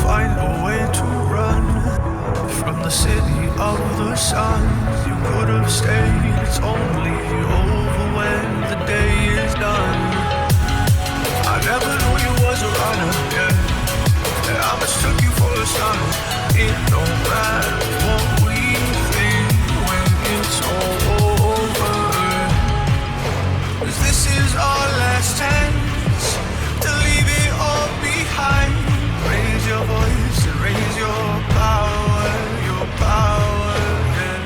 find a way to run from the city of the sun. You could have stayed, it's only over when the day is done. I never knew you was a runner, yeah. I mistook you for a son. It don't matter what we think when it's all over. 'Cause this is our last chance to leave it all behind. Raise your voice and raise your power, yeah.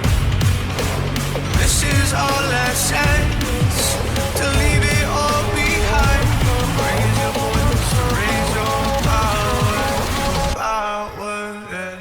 This is our last chance to leave it all behind. Raise your voice and raise your power, yeah.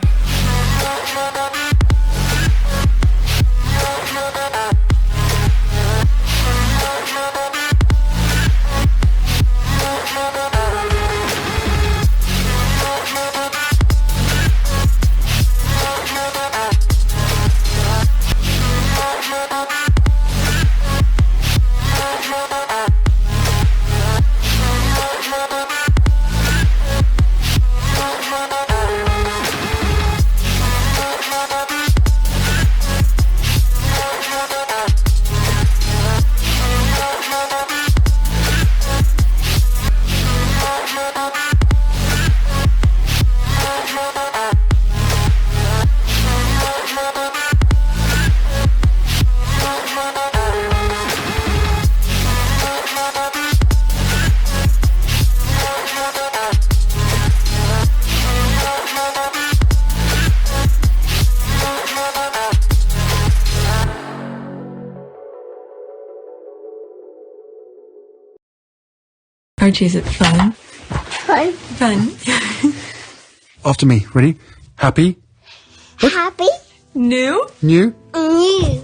Archie, is it fun? Fun. Fun. After me. Ready? Happy? Happy. New? New? New.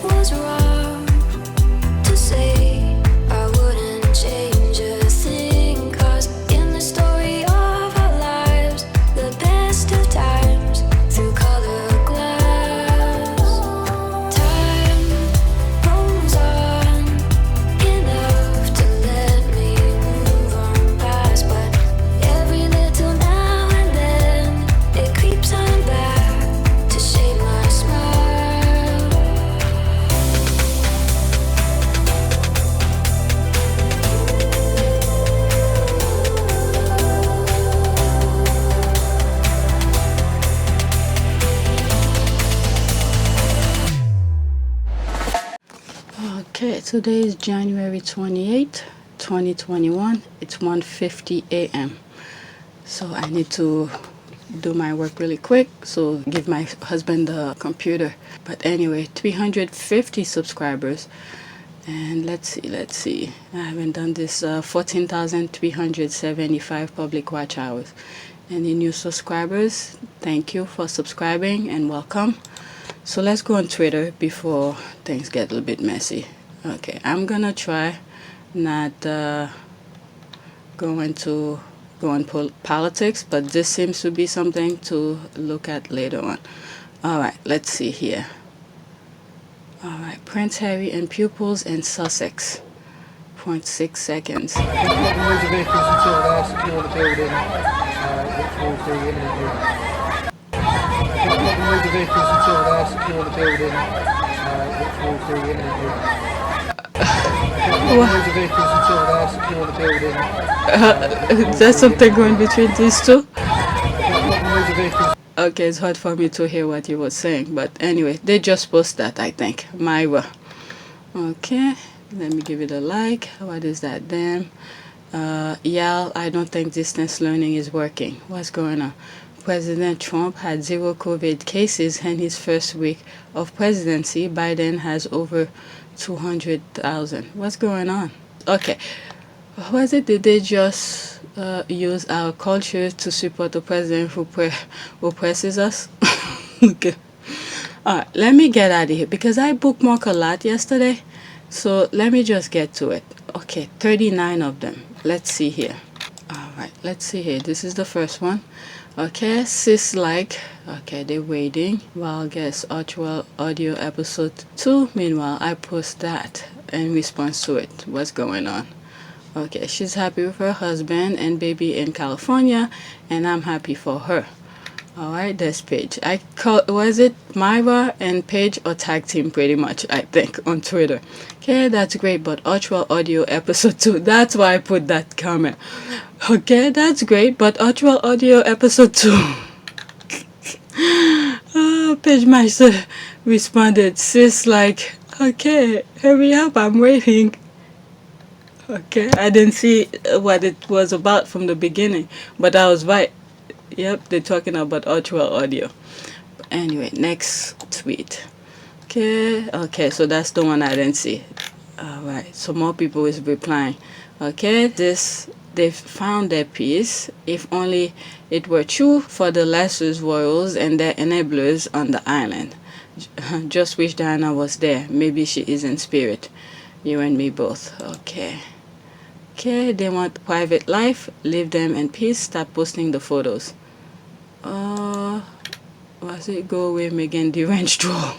Was wrong to say I wouldn't change a thing, 'cause in the story of our lives, the best of times through colored glass, time rolls on enough to let me move on past, but every little now and then it creeps on back to shape my smile. Okay, today is January 28th, 2021. It's 1:50 a.m. So I need to do my work really quick, so give my husband the computer. But anyway, 350 subscribers. And let's see. I haven't done this. 14,375 public watch hours. Any new subscribers? Thank you for subscribing and welcome. So let's go on Twitter before things get a little bit messy. Okay, I'm gonna try not going to go on politics, but this seems to be something to look at later on. All right, let's see here. All right, Prince Harry and pupils in Sussex. 0.6 seconds. Move the vehicles until they're secure the building, which will be imminently. Move the vehicles until they're secure the building, which will be imminently. Move the vehicles until they're secure the building. There's something going between these two? Move the vehicles. Okay, it's hard for me to hear what you were saying, but anyway, they just post that, I think. Myra. Okay, let me give it a like. What is that? Damn. Y'all, I don't think distance learning is working. What's going on? President Trump had 0 COVID cases in his first week of presidency. Biden has over 200,000. What's going on? Okay. Was it, did they just use our culture to support the president who oppresses us? Okay. Alright, let me get out of here because I bookmarked a lot yesterday. So let me just get to it. Okay, 39 of them. Let's see here. Alright, let's see here. This is the first one. Okay, cis like Okay, they're waiting. Well, guess Archwell audio episode 2. Meanwhile, I post that in response to it. What's going on? Okay, she's happy with her husband and baby in California, and I'm happy for her. Alright, that's Paige. I call, was it Myra and Paige or tag team pretty much, I think, on Twitter. Okay, that's great, but Archwell audio episode 2. That's why I put that comment. Okay, that's great, but Archwell audio episode 2. Paige Meister responded, sis, like, okay, hurry up, I'm waiting. Okay, I didn't see what it was about from the beginning, but I was right. Yep, they're talking about Archwell audio. Anyway, next tweet. Okay, so that's the one I didn't see. Alright, so more people is replying. Okay, they've found their peace. If only it were true for the Lessers royals and their enablers on the island. Just wish Diana was there. Maybe she is in spirit. You and me both. Okay, they want private life. Leave them in peace. Stop posting the photos. Was it go away, Meghan deranged troll?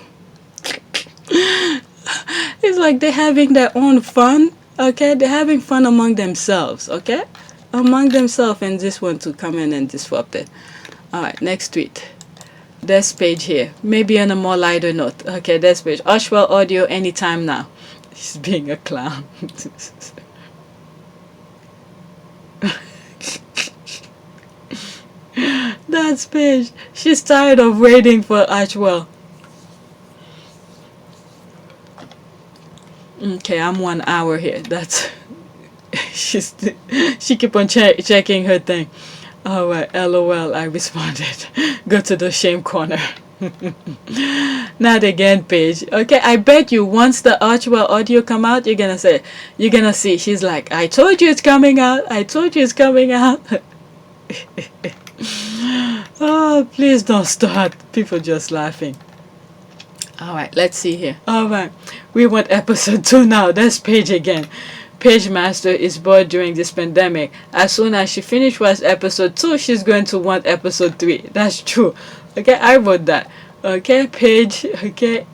It's like they're having their own fun. Okay, they're having fun among themselves. Okay, among themselves, and this one to come in and disrupt it. Alright, next tweet. There's Paige here. Maybe on a more lighter note. Okay, there's Paige. Archwell audio anytime now. He's being a clown. That's Paige. She's tired of waiting for Archwell. Okay, I'm 1 hour here. That's she keep on checking her thing. Alright, LOL, I responded. Go to the shame corner. Not again, Paige. Okay, I bet you once the Archwell audio come out, you're gonna see. She's like, I told you it's coming out. I told you it's coming out. Oh, please don't start. People just laughing. Alright, let's see here. Alright, we want episode 2 now. That's Paige again. Paige Master is bored during this pandemic. As soon as she finishes with episode 2, she's going to want episode 3. That's true. Okay, I wrote that. Okay, Paige, okay,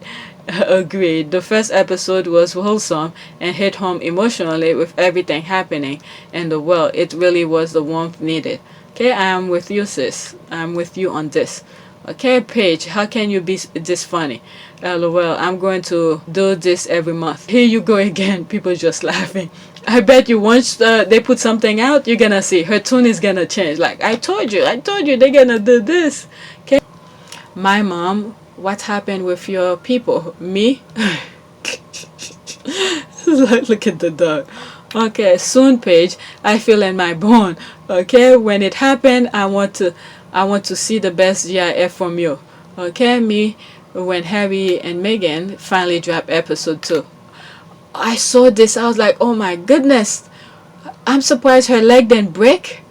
agreed. The first episode was wholesome and hit home emotionally with everything happening in the world. It really was the warmth needed. Okay, I am with you, sis. I'm with you on this. Okay, Paige, how can you be this funny? LOL, I'm going to do this every month. Here you go again. People just laughing. I bet you once they put something out, you're gonna see her tune is gonna change. Like, I told you, they're gonna do this. Okay. My mom, what happened with your people? Me? Look at the dog. Okay, soon, Paige. I feel in my bone. Okay, when it happened, I want to see the best GIF from you. Okay, me, when Harry and Meghan finally dropped episode 2. I saw this, I was like, oh my goodness. I'm surprised her leg didn't break.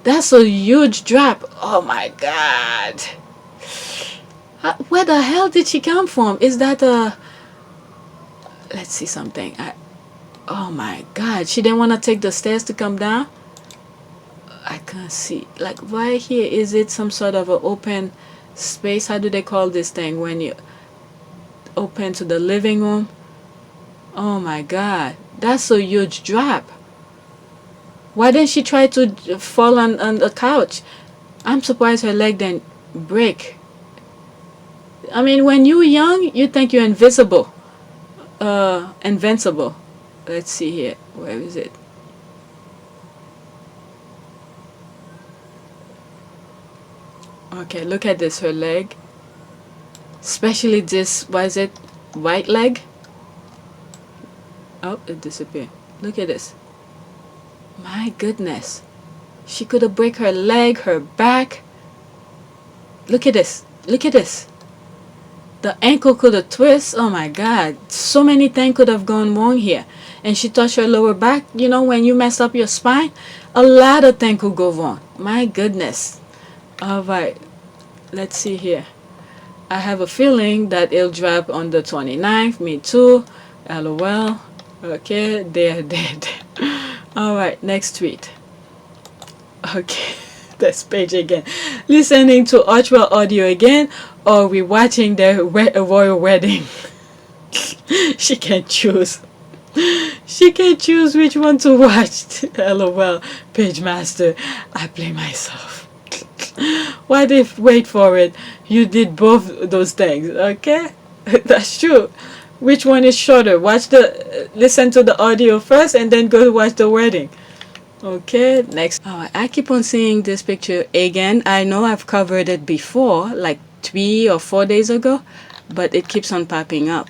That's a huge drop. Oh my god. Where the hell did she come from? Is that a... Let's see something. Oh my god. She didn't want to take the stairs to come down? I can't see. Like right here, is it some sort of an open space? How do they call this thing when you open to the living room? Oh my god. That's a huge drop. Why didn't she try to fall on the couch? I'm surprised her leg didn't break. I mean, when you're young, you think you're invisible. Invincible. Let's see here. Where is it? Okay, look at this. Her leg. Especially this, what is it? Right leg? Oh, it disappeared. Look at this. My goodness. She could have break her leg, her back. Look at this. Look at this. The ankle could have twist. Oh my god. So many things could have gone wrong here. And she touched her lower back. You know, when you mess up your spine, a lot of things could go wrong. My goodness. Alright. Let's see here. I have a feeling that it'll drop on the 29th. Me too. LOL. Okay. There. Alright. Next tweet. Okay. this page again. Listening to Archwell audio again, or we watching the royal wedding. She can choose. She can choose which one to watch. LOL, Page Master. I blame myself. What if, wait for it, you did both those things, okay? That's true. Which one is shorter? Listen to the audio first and then go watch the wedding. Okay, next. I keep on seeing this picture again. I know I've covered it before, like 3 or 4 days ago, but it keeps on popping up.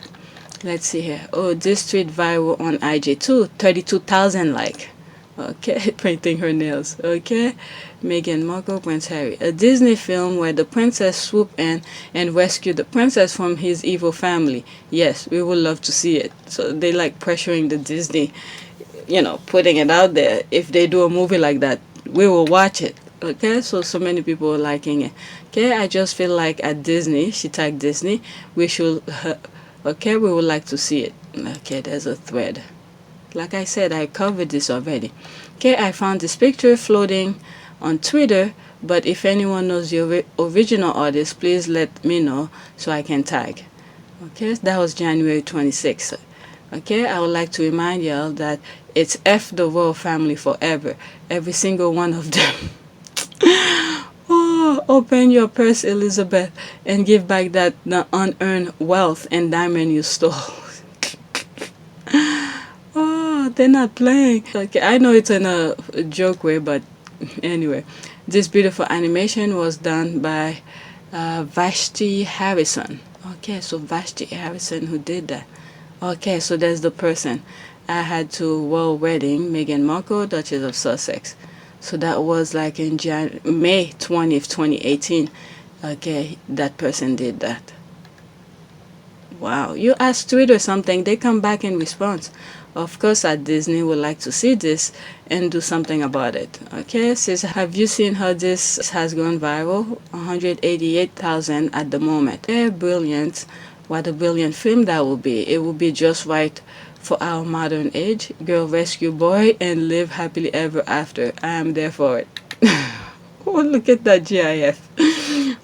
Let's see here. Oh, this tweet viral on IG too. 32,000 like. Okay, painting her nails. Okay, Meghan Markle, Prince Harry. A Disney film where the princess swooped in and rescued the princess from his evil family. Yes, we would love to see it. So they like pressuring the Disney, putting it out there. If they do a movie like that, we will watch it. Okay, so many people are liking it. Okay, I just feel like at Disney, she tagged Disney, we should, okay, we would like to see it. Okay, there's a thread. Like I said, I covered this already. Okay, I found this picture floating on Twitter, but if anyone knows the original artist, please let me know so I can tag. Okay, that was January 26th. Okay, I would like to remind y'all that it's F the royal family forever. Every single one of them. Oh, open your purse, Elizabeth, and give back the unearned wealth and diamond you stole. Oh, they're not playing. Okay, I know it's in a joke way, but anyway. This beautiful animation was done by Vashti Harrison. Okay, so Vashti Harrison who did that. Okay, so there's the person. I had to royal wedding, Meghan Markle, Duchess of Sussex. So that was like in May 20th, 2018. Okay, that person did that. Wow, you ask Twitter something, they come back in response. Of course, at Disney would like to see this and do something about it. Okay, says, have you seen how this has gone viral? 188,000 at the moment. They're brilliant. What a brilliant film that will be. It will be just right for our modern age. Girl rescue boy and live happily ever after. I am there for it. Oh, look at that GIF.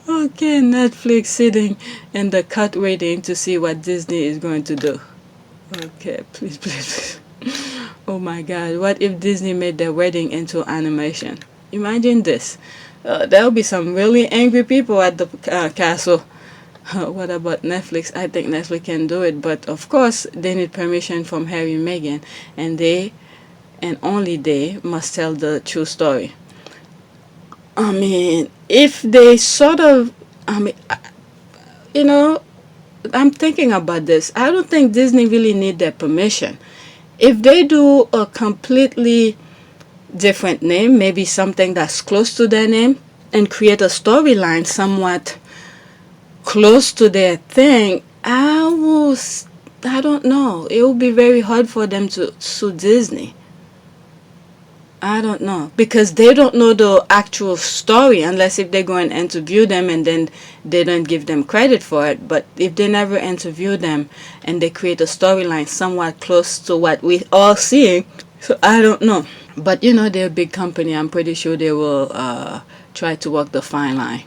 Okay, Netflix sitting in the cut waiting to see what Disney is going to do. Okay, please, please, please. Oh my God, what if Disney made their wedding into animation? Imagine this. There'll be some really angry people at the castle. What about Netflix? I think Netflix can do it, but of course they need permission from Harry and Meghan, and they, and only they, must tell the true story. I mean, if they sort of, I'm thinking about this. I don't think Disney really need their permission. If they do a completely different name, maybe something that's close to their name, and create a storyline somewhat close to their thing, I don't know. It will be very hard for them to sue Disney. I don't know, because they don't know the actual story unless if they go and interview them and then they don't give them credit for it. But if they never interview them and they create a storyline somewhat close to what we all seeing, so I don't know. But they're a big company. I'm pretty sure they will try to walk the fine line.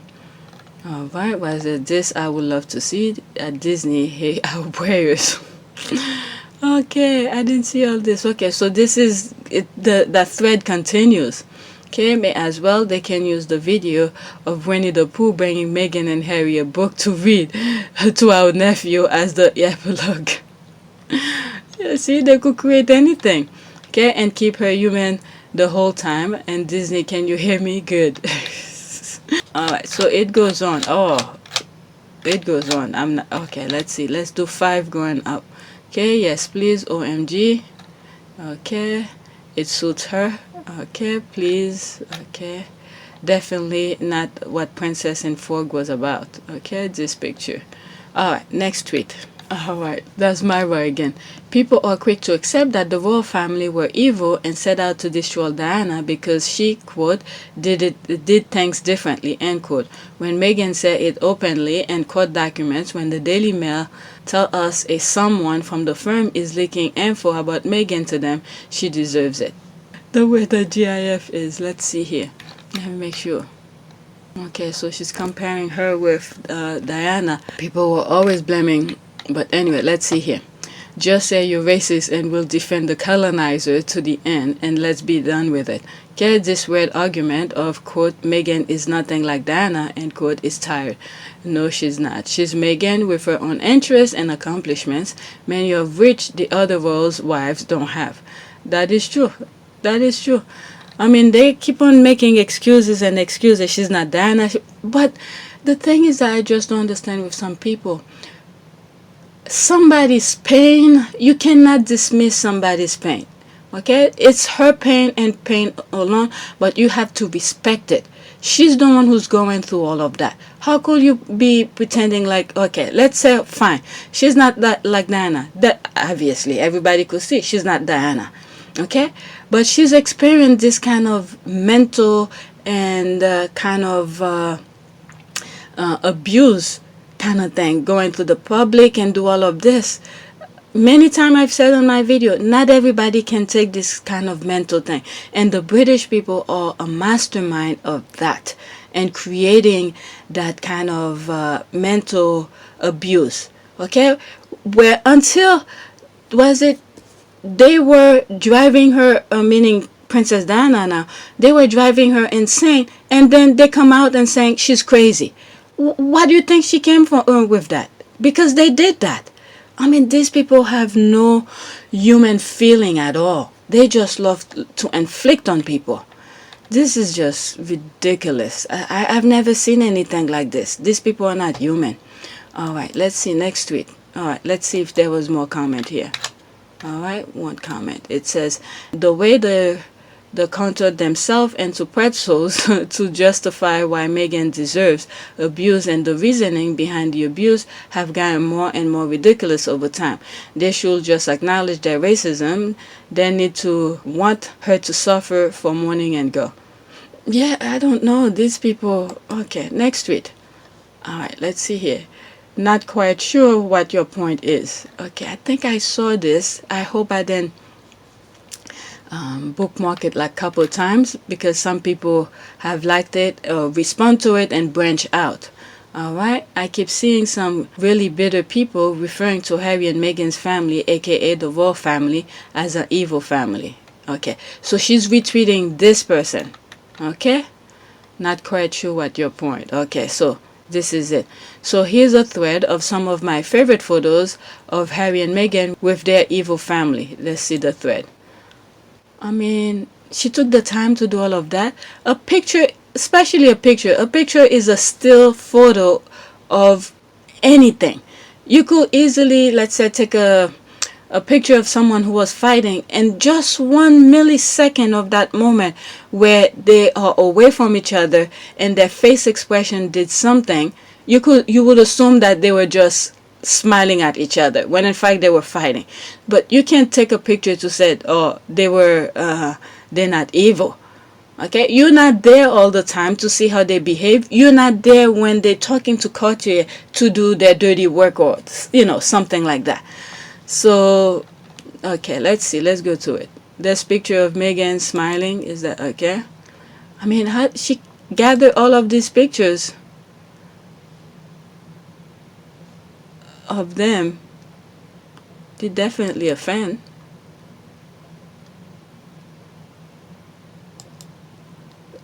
Alright, was it this I would love to see at Disney? Hey, our prayers. Okay, I didn't see all this. Okay, so this is it. The thread continues. Okay, may as well they can use the video of Winnie the Pooh bringing Meghan and Harry a book to read to our nephew as the epilogue. Yeah, see, they could create anything. Okay, and keep her human the whole time. And Disney, can you hear me? Good. Alright, so it goes on. Oh, it goes on. I'm not okay. Let's see. Let's do 5 going up. Okay, yes, please, OMG. Okay, it suits her. Okay, please. Okay, definitely not what Princess and Frog was about. Okay, this picture. Alright, next tweet. Alright, that's Myra again. People are quick to accept that the royal family were evil and set out to destroy Diana because she, quote, did things differently, end quote. When Meghan said it openly in court documents, when the Daily Mail tell us a someone from the firm is leaking info about Meghan to them, she deserves it. The way the GIF is, let's see here. Let me make sure. Okay, so she's comparing her with Diana. People were always blaming, but anyway, let's see here. Just say you're racist and we'll defend the colonizer to the end and let's be done with it. Okay, this weird argument of, quote, Meghan is nothing like Diana, end quote, is tired. No, she's not. She's Meghan with her own interests and accomplishments, many of which the other royals' wives don't have. That is true. That is true. I mean, they keep on making excuses and excuses. She's not Diana. But the thing is that I just don't understand with some people. Somebody's pain, you cannot dismiss somebody's pain. Okay? It's her pain and pain alone, but you have to respect it. She's the one who's going through all of that. How could you be pretending like, okay, let's say, fine, she's not that like Diana. That obviously everybody could see she's not Diana. Okay? But she's experienced this kind of mental and kind of abuse kind of thing, going to the public and do all of this. Many times I've said on my video, not everybody can take this kind of mental thing. And the British people are a mastermind of that and creating that kind of mental abuse. Okay? Where until, was it, they were driving her, meaning Princess Diana now, they were driving her insane, and then they come out and saying she's crazy. Why do you think she came from with that? Because they did that. I mean, these people have no human feeling at all. They just love to inflict on people. This is just ridiculous. I've never seen anything like this. These people are not human. All right, let's see next tweet. All right, let's see if there was more comment here. All right, one comment. It says, the way they contoured themselves into pretzels to justify why Meghan deserves abuse, and the reasoning behind the abuse have gotten more and more ridiculous over time. They should just acknowledge their racism. They need to want her to suffer for mourning and go. Yeah, I don't know. These people... Okay, next tweet. All right, let's see here. Not quite sure what your point is. Okay, I think I saw this. I hope I didn't bookmark it like a couple of times, because some people have liked it, respond to it, and branch out. Alright, I keep seeing some really bitter people referring to Harry and Meghan's family, aka the royal family, as an evil family. Okay, so she's retweeting this person. Okay, not quite sure what your point. Okay, so this is it. So here's a thread of some of my favorite photos of Harry and Meghan with their evil family. Let's see the thread. I mean, she took the time to do all of that. A picture, especially a picture is a still photo of anything. You could easily, let's say, take a picture of someone who was fighting, and just 1 millisecond of that moment where they are away from each other and their face expression did something, you would assume that they were just smiling at each other, when in fact they were fighting. But you can't take a picture to say, oh, they're not evil. Okay, you're not there all the time to see how they behave. You're not there when they're talking to Cartier to do their dirty work, or something like that. So okay, let's see, let's go to it. This picture of Meghan smiling, is that okay? I mean, how she gathered all of these pictures of them. They definitely a fan.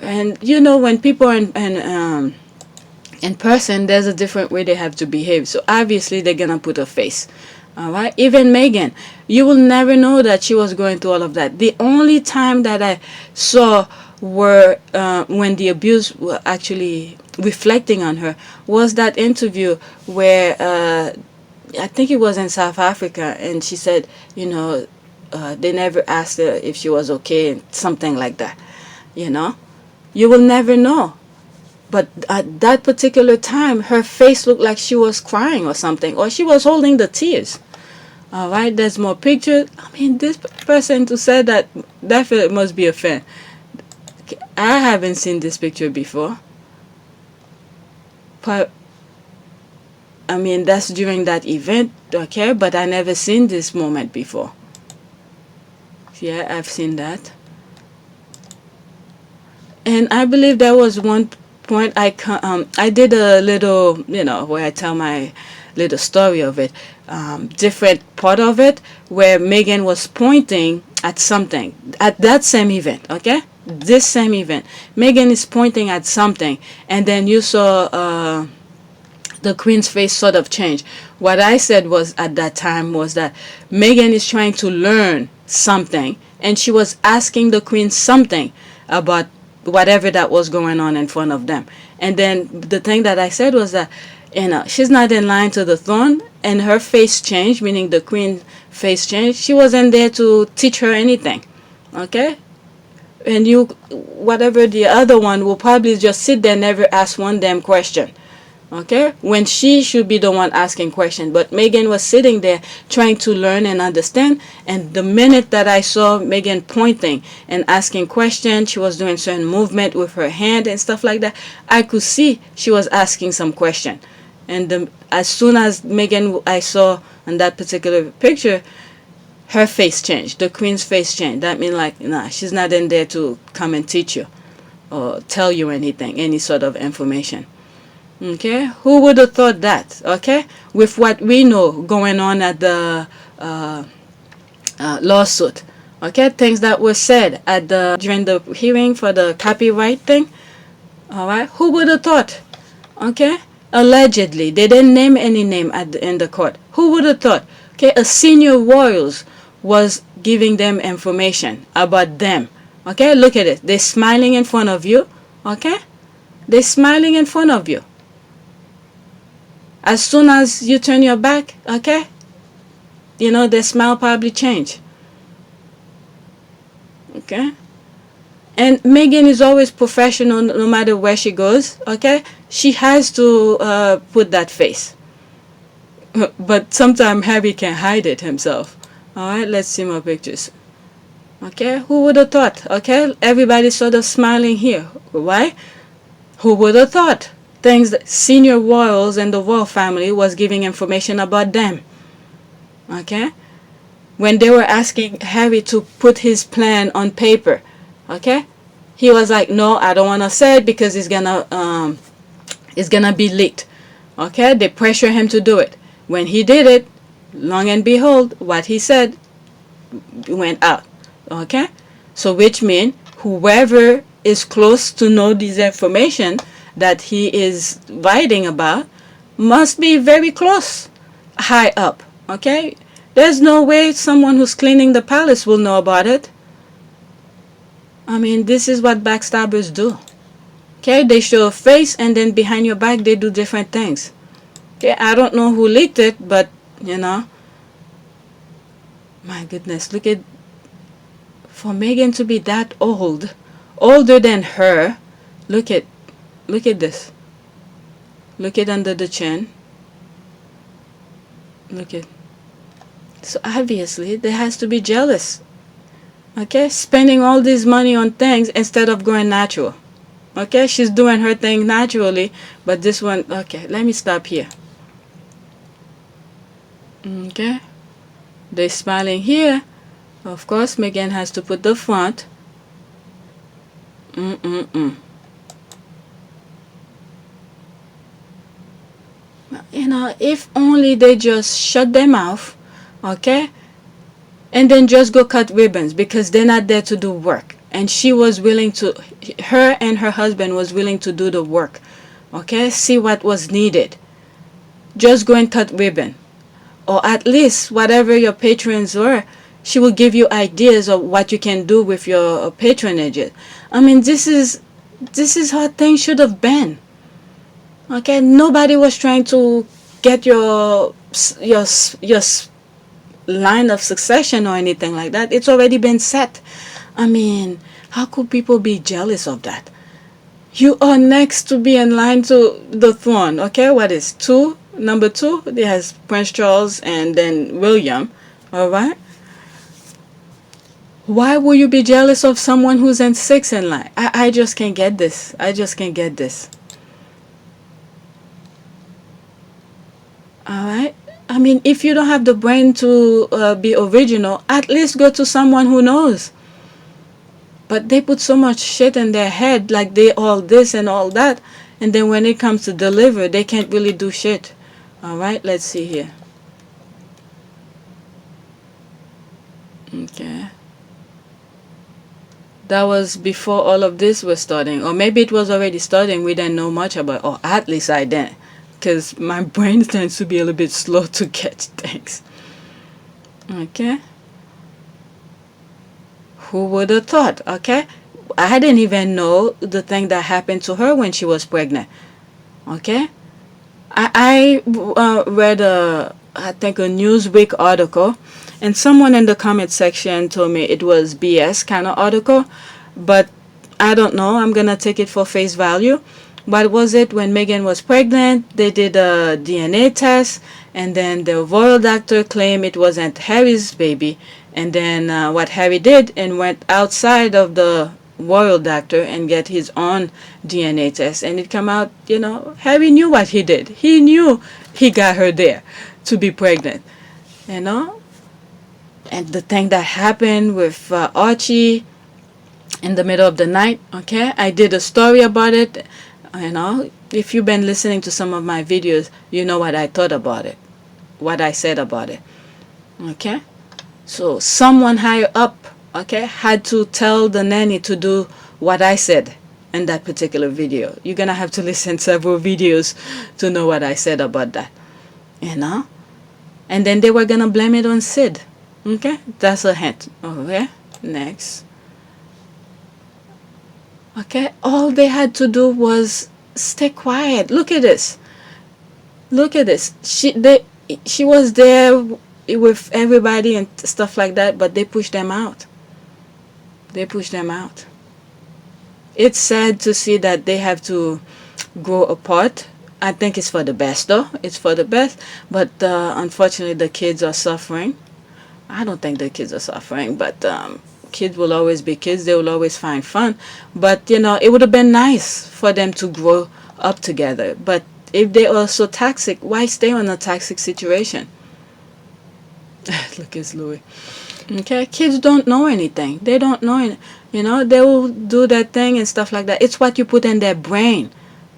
And when people are in person, there's a different way they have to behave. So obviously they're gonna put a face. Alright, even Meghan, you will never know that she was going through all of that. The only time that I saw were when the abuse were actually reflecting on her was that interview where I think it was in South Africa, and she said, they never asked her if she was okay, and something like that. You will never know. But at that particular time, her face looked like she was crying or something, or she was holding the tears. All right, there's more pictures. I mean, this person to say that definitely must be a fan. I haven't seen this picture before. But, I mean, that's during that event, okay? But I never seen this moment before. Yeah, I've seen that. And I believe there was one point I did a little, where I tell my little story of it, different part of it, where Meghan was pointing at something at that same event. Okay, this same event, Meghan is pointing at something, and then you saw the Queen's face sort of change. What I said was at that time was that Meghan is trying to learn something, and she was asking the Queen something about whatever that was going on in front of them. And then the thing that I said was that, she's not in line to the throne, and her face changed, meaning the Queen face changed. She wasn't there to teach her anything. Okay? And whatever the other one will probably just sit there, never ask one damn question. Okay, when she should be the one asking questions, but Meghan was sitting there trying to learn and understand. And the minute that I saw Meghan pointing and asking questions, she was doing certain movement with her hand and stuff like that, I could see she was asking some question. And as soon as Meghan I saw in that particular picture, her face changed, the Queen's face changed. That means like, nah, she's not in there to come and teach you or tell you anything, any sort of information. Okay, who would have thought that? Okay, with what we know going on at the lawsuit. Okay, things that were said at during the hearing for the copyright thing. All right, who would have thought? Okay, allegedly, they didn't name any name in the court. Who would have thought? Okay, a senior royals was giving them information about them. Okay, look at it. They're smiling in front of you. Okay, they're smiling in front of you. As soon as you turn your back, okay, the smile probably change. Okay? And Meghan is always professional no matter where she goes, okay? She has to put that face. But sometimes Harry can hide it himself. Alright, let's see more pictures. Okay, who would have thought? Okay, everybody's sort of smiling here. Why? Who would have thought? Things that senior royals and the royal family was giving information about them. Okay, when they were asking Harry to put his plan on paper, okay, he was like, no, I don't want to say it because it's gonna be leaked. Okay, they pressure him to do it. When he did it, long and behold, what he said went out. Okay, so which means whoever is close to know this information that he is writing about must be very close, high up. Okay, there's no way someone who's cleaning the palace will know about it. I mean, this is what backstabbers do. Okay, they show a face and then behind your back they do different things. Okay, I don't know who leaked it, but my goodness, look at, for Meghan to be that old, older than her. Look at this. Look at under the chin. Look at. So obviously there has to be jealous. Okay, spending all this money on things instead of going natural. Okay, she's doing her thing naturally, but this one, okay, let me stop here. Okay, they're smiling here. Of course, Meghan has to put the front. If only they just shut their mouth, okay, and then just go cut ribbons, because they're not there to do work. And she was willing to, her and her husband was willing to do the work, okay, see what was needed. Just go and cut ribbon. Or at least whatever your patrons were, she will give you ideas of what you can do with your patronage. I mean, this is how things should have been. Okay, nobody was trying to get your line of succession or anything like that. It's already been set. I mean, how could people be jealous of that? You are next to be in line to the throne. Okay, what is two? Number 2, there's Prince Charles and then William. All right. Why would you be jealous of someone who's in 6 in line? I just can't get this. I just can't get this. All right. I mean, if you don't have the brain to be original, at least go to someone who knows. But they put so much shit in their head, like they all this and all that, and then when it comes to deliver, they can't really do shit. All right, let's see here. Okay. That was before all of this was starting, or maybe it was already starting. We didn't know much about, or at least I didn't, because my brain tends to be a little bit slow to catch things. Okay. Who would have thought? Okay. I didn't even know the thing that happened to her when she was pregnant. Okay. I read I think a Newsweek article, and someone in the comment section told me it was BS kind of article, but I don't know. I'm gonna take it for face value. What was it? When Meghan was pregnant, they did a DNA test, and then the royal doctor claimed it wasn't Harry's baby. And then what Harry did and went outside of the royal doctor and get his own DNA test, and it come out, Harry knew what he did. He knew he got her there to be pregnant, And the thing that happened with Archie in the middle of the night, okay? I did a story about it. If you've been listening to some of my videos, you know what I thought about it, what I said about it, okay? So someone higher up, okay, had to tell the nanny to do what I said in that particular video. You're gonna have to listen several videos to know what I said about that, And then they were gonna blame it on Sid, okay? That's a hint. Okay, next. Okay, all they had to do was stay quiet. Look at this. Look at this. She was there with everybody and stuff like that, but they pushed them out. They pushed them out. It's sad to see that they have to grow apart. I think it's for the best, though. It's for the best. But unfortunately, the kids are suffering. I don't think the kids are suffering, but kids will always be kids. They will always find fun. But, it would have been nice for them to grow up together. But if they are so toxic, why stay on a toxic situation? Look, it's Louis. Okay, kids don't know anything. They don't know it. They will do that thing and stuff like that. It's what you put in their brain.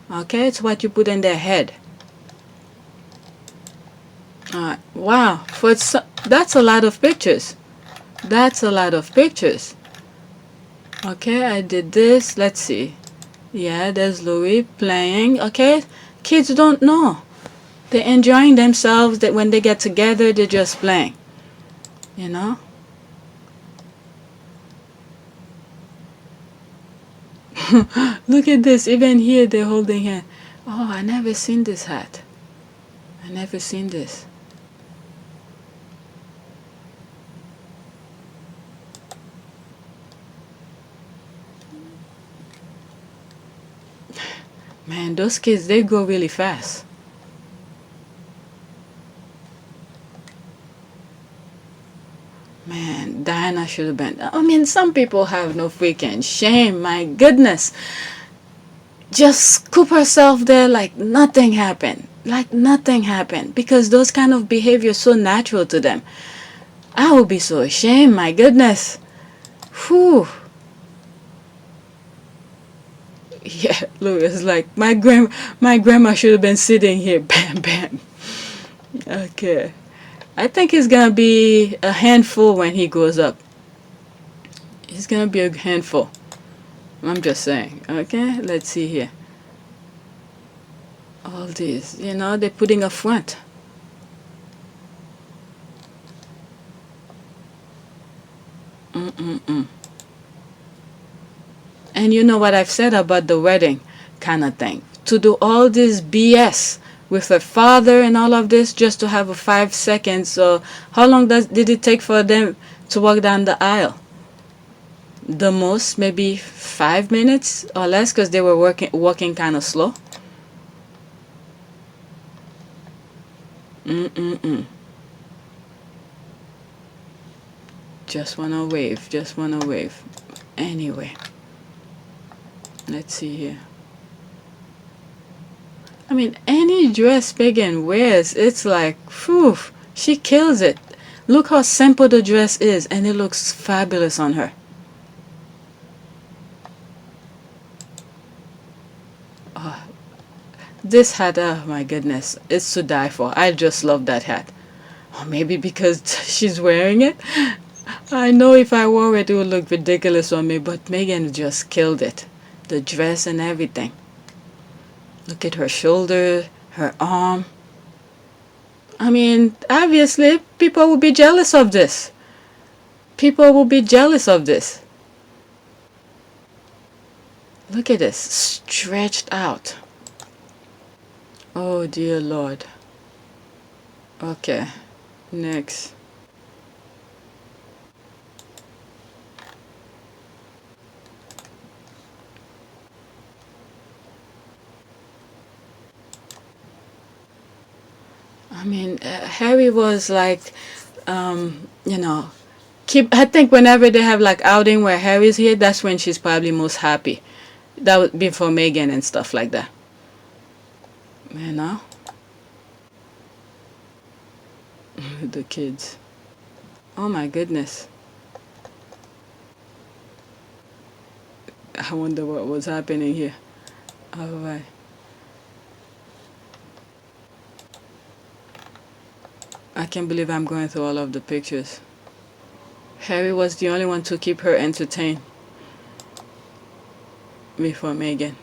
Okay, it's what you put in their head. Alright, wow. That's a lot of pictures. That's a lot of pictures. Okay, I did this. Let's see. Yeah, there's Louis playing. Okay, kids don't know. They're enjoying themselves. That when they get together, they're just playing. Look at this. Even here, they're holding hand. Oh, I never seen this hat. I never seen this. Man, those kids, they go really fast. Man, Diana should have been. I mean, some people have no freaking shame. My goodness. Just scoop herself there like nothing happened. Like nothing happened. Because those kind of behavior is so natural to them. I would be so ashamed. My goodness. Whew. Yeah, look, it's like my grandma should have been sitting here. Bam, bam. Okay. I think he's gonna be a handful when he grows up. He's gonna be a handful. I'm just saying. Okay, let's see here. All these, they're putting a front. And you know what I've said about the wedding kind of thing. To do all this BS with her father and all of this just to have a 5 seconds. So how long did it take for them to walk down the aisle? The most, maybe 5 minutes or less, because they were walking kind of slow. Just wanna wave. Anyway, let's see here. I mean, any dress Meghan wears, it's like, whew, she kills it. Look how simple the dress is, and it looks fabulous on her. This hat, oh my goodness, it's to die for. I just love that hat. Or maybe because she's wearing it. I know if I wore it, it would look ridiculous on me, but Meghan just killed it. The dress and everything. Look at her shoulder, her arm. I mean, obviously, people will be jealous of this. People will be jealous of this. Look at this, stretched out. Oh dear Lord. Okay, next. I mean, Harry was like, you know, I think whenever they have like outing where Harry's here, that's when she's probably most happy. That would be for Meghan and stuff like that. You know? The kids. Oh my goodness. I wonder what was happening here. Alright. I can't believe I'm going through all of the pictures. Harry was the only one to keep her entertained before Meghan.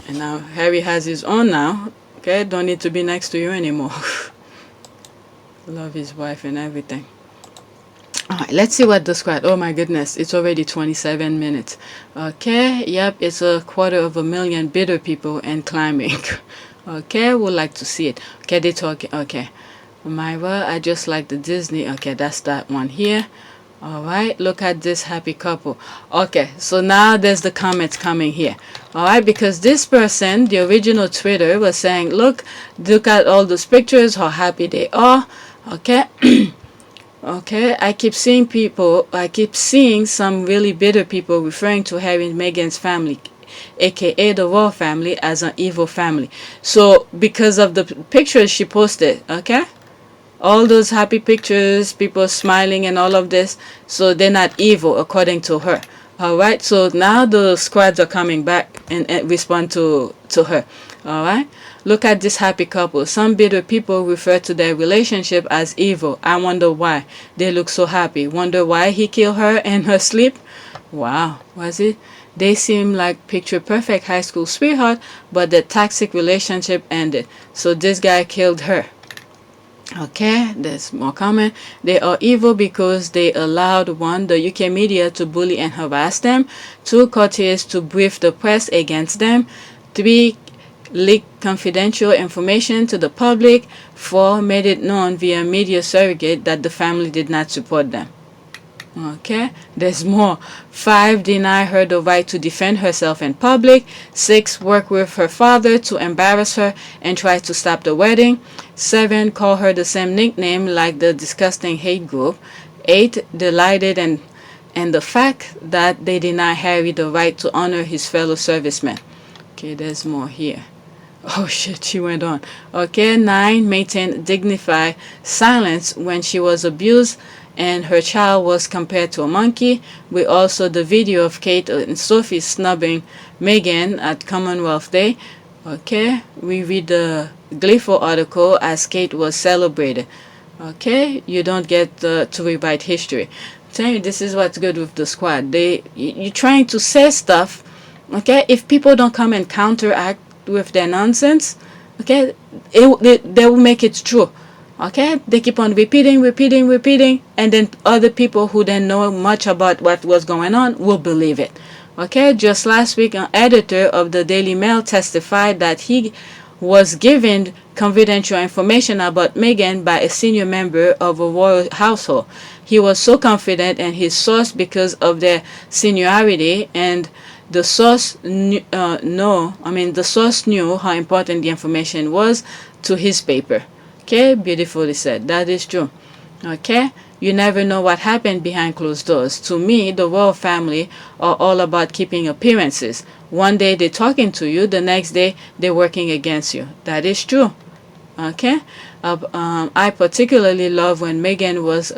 And now Harry has his own now. Okay, don't need to be next to you anymore. Love his wife and everything. Alright, let's see what the squad. Oh my goodness, it's already 27 minutes. Okay, yep, it's 250,000 bitter people and climbing. Okay, would like to see it. Okay, they talking. Okay, Myra, I just like the Disney. Okay, that's that one here. Alright, look at this happy couple. Okay, so now there's the comments coming here. Alright, because this person, the original Twitter, was saying, look at all those pictures, how happy they are. Okay. Okay, I keep seeing some really bitter people referring to Harry and Meghan's family, aka the royal family, as an evil family. So because of the pictures she posted, okay, all those happy pictures, people smiling and all of this, so they're not evil according to her. Alright, so now the squads are coming back and respond to her. Alright, look at this happy couple. Some bitter people refer to their relationship as evil. I wonder why. They look so happy. Wonder why he killed her in her sleep? Wow, was it? They seem like picture perfect high school sweetheart, but the toxic relationship ended. So this guy killed her. Okay, there's more comment. They are evil because they allowed 1, the UK media to bully and harass them, 2, courtiers to brief the press against them, 3, leak confidential information to the public, 4, made it known via media surrogate that the family did not support them. Okay, there's more. 5, deny her the right to defend herself in public. 6, work with her father to embarrass her and try to stop the wedding. 7, call her the same nickname like the disgusting hate group. 8, delighted and the fact that they deny Harry the right to honor his fellow servicemen. Okay, there's more here. Oh shit, she went on. Okay, 9, maintain dignified silence when she was abused and her child was compared to a monkey. We also the video of Kate and Sophie snubbing Meghan at Commonwealth Day. Okay, we read the gleeful article as Kate was celebrated. Okay, you don't get to rewrite history. I'm telling you, this is what's good with the squad. You're trying to say stuff. Okay, if people don't come and counteract with their nonsense, okay, they will make it true. Okay, they keep on repeating, and then other people who don't know much about what was going on will believe it. Okay, just last week, an editor of the Daily Mail testified that he was given confidential information about Meghan by a senior member of a royal household. He was so confident in his source because of their seniority, and the source knew how important the information was to his paper. Okay, beautifully said. That is true. Okay, you never know what happened behind closed doors. To me, the royal family are all about keeping appearances. One day they're talking to you, the next day they're working against you. That is true. Okay, I particularly love when Meghan was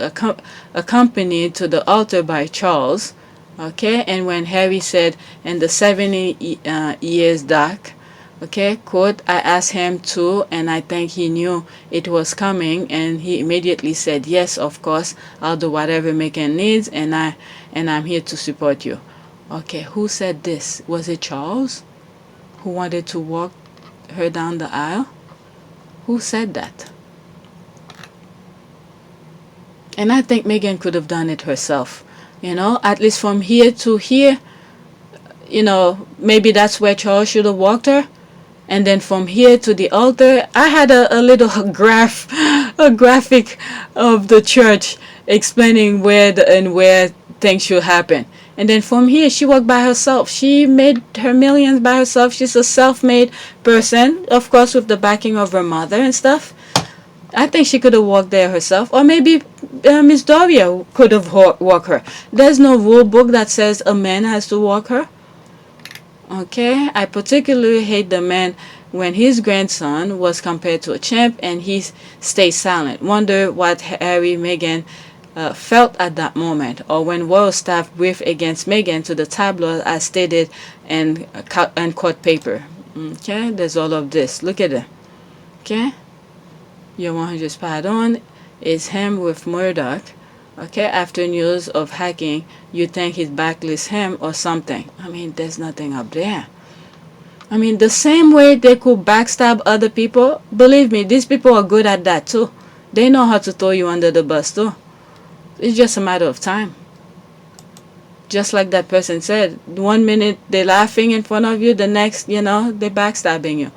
accompanied to the altar by Charles. Okay, and when Harry said, in the 70 years dark, okay, quote, I asked him to, and I think he knew it was coming, and he immediately said, yes, of course, I'll do whatever Meghan needs, and I'm here to support you. Okay, who said this? Was it Charles, who wanted to walk her down the aisle? Who said that? And I think Meghan could have done it herself. At least from here to here, maybe that's where Charles should have walked her. And then from here to the altar, I had a little a graphic of the church explaining where things should happen. And then from here, she walked by herself. She made her millions by herself. She's a self-made person, of course, with the backing of her mother and stuff. I think she could have walked there herself. Or maybe Miss Doria could have walked her. There's no rule book that says a man has to walk her. Okay, I particularly hate the man when his grandson was compared to a chimp and he stayed silent. Wonder what Harry, Meghan felt at that moment, or when royal staff briefed against Meghan to the tabloid as stated in court paper. Okay, there's all of this. Look at it. Okay, your 100 spot on is him with Murdoch. Okay, after news of hacking, you think he's backlist him or something. I mean, there's nothing up there. I mean, the same way they could backstab other people, believe me, these people are good at that too. They know how to throw you under the bus too. It's just a matter of time. Just like that person said, 1 minute they're laughing in front of you, the next, they're backstabbing you.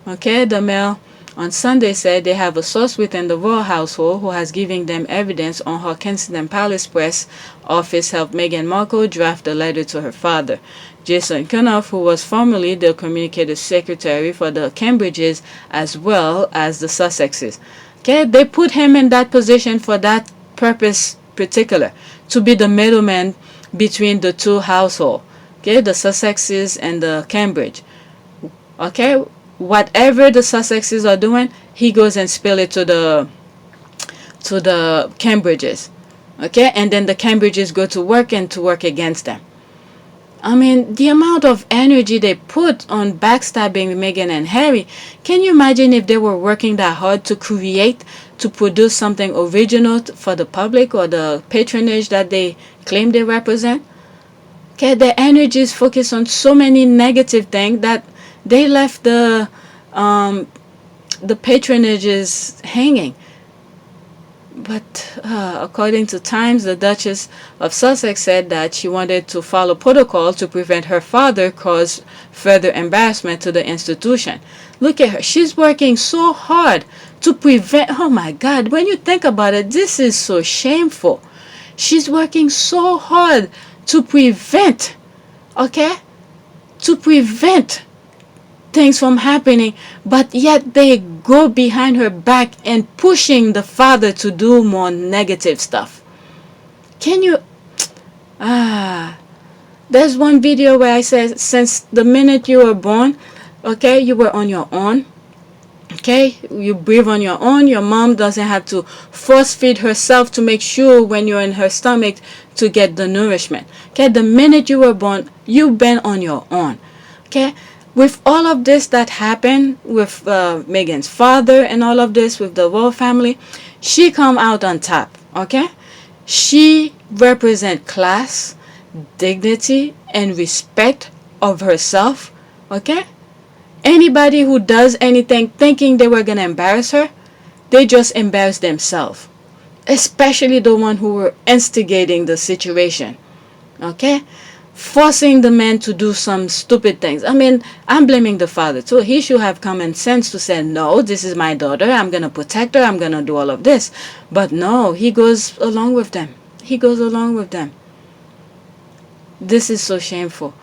Okay, the Mail on Sunday said they have a source within the royal household who has given them evidence on how Kensington Palace press office helped Meghan Markle draft a letter to her father. Jason Cuniff, who was formerly the communications secretary for the Cambridges as well as the Sussexes. Okay, they put him in that position for that purpose particular, to be the middleman between the two households. Okay, the Sussexes and the Cambridge. Okay, whatever the Sussexes are doing, he goes and spill it to the Cambridges. Okay, and then the Cambridges go to work against them. I mean, the amount of energy they put on backstabbing Meghan and Harry, can you imagine if they were working that hard to produce something original for the public or the patronage that they claim they represent? Okay, their energy is focused on so many negative things that they left the patronages hanging. But according to Times, the Duchess of Sussex said that she wanted to follow protocol to prevent her father cause further embarrassment to the institution. Look at her. She's working so hard to prevent. Oh my God, when you think about it, this is so shameful. She's working so hard to prevent, things from happening, but yet they go behind her back and pushing the father to do more negative stuff. Can you there's one video where I said, since the minute you were born, you were on your own. You breathe on your own. Your mom doesn't have to force feed herself to make sure when you're in her stomach to get the nourishment. The minute you were born, you've been on your own. With all of this that happened with Meghan's father and all of this with the royal family, she come out on top. She represent class, dignity, and respect of herself. Anybody who does anything thinking they were gonna embarrass her, they just embarrass themselves. Especially the one who were instigating the situation. Forcing the man to do some stupid things. I mean, I'm blaming the father too. He should have common sense to say, no, this is my daughter. I'm going to protect her. I'm going to do all of this. But no, he goes along with them. This is so shameful.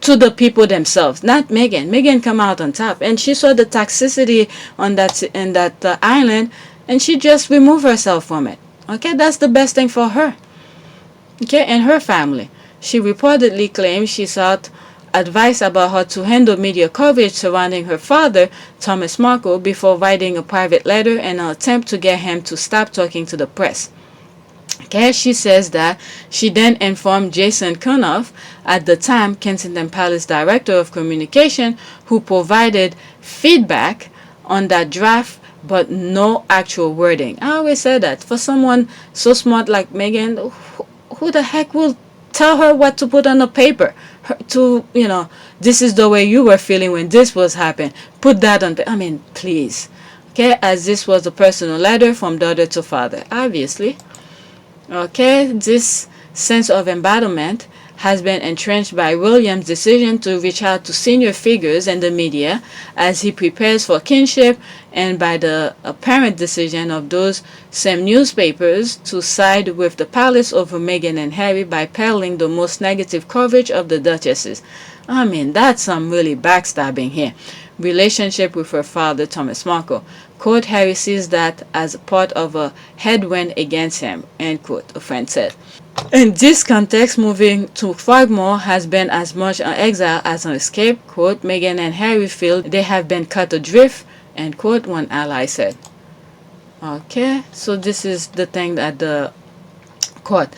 To the people themselves, not Meghan. Meghan come out on top. And she saw the toxicity on that island, and she just removed herself from it. That's the best thing for her. And her family. She reportedly claimed she sought advice about how to handle media coverage surrounding her father, Thomas Markle, before writing a private letter in an attempt to get him to stop talking to the press. Okay, she says that she then informed Jason Cunoff, at the time Kensington Palace Director of Communication, who provided feedback on that draft but no actual wording. I always say that for someone so smart like Meghan, who the heck will tell her what to put on the paper? This is the way you were feeling when this was happening. Put that on. I mean, please. Okay, as this was a personal letter from daughter to father, obviously. Okay, this sense of embattlement has been entrenched by William's decision to reach out to senior figures in the media as he prepares for kinship, and by the apparent decision of those same newspapers to side with the palace over Meghan and Harry by peddling the most negative coverage of the duchesses. I mean, that's some really backstabbing here. Relationship with her father, Thomas Markle. Quote, Harry sees that as part of a headwind against him, end quote, a friend said. In this context, moving to Frogmore has been as much an exile as an escape. Quote, Meghan and Harry feel they have been cut adrift, end quote, one ally said. Okay, so this is the thing that the court.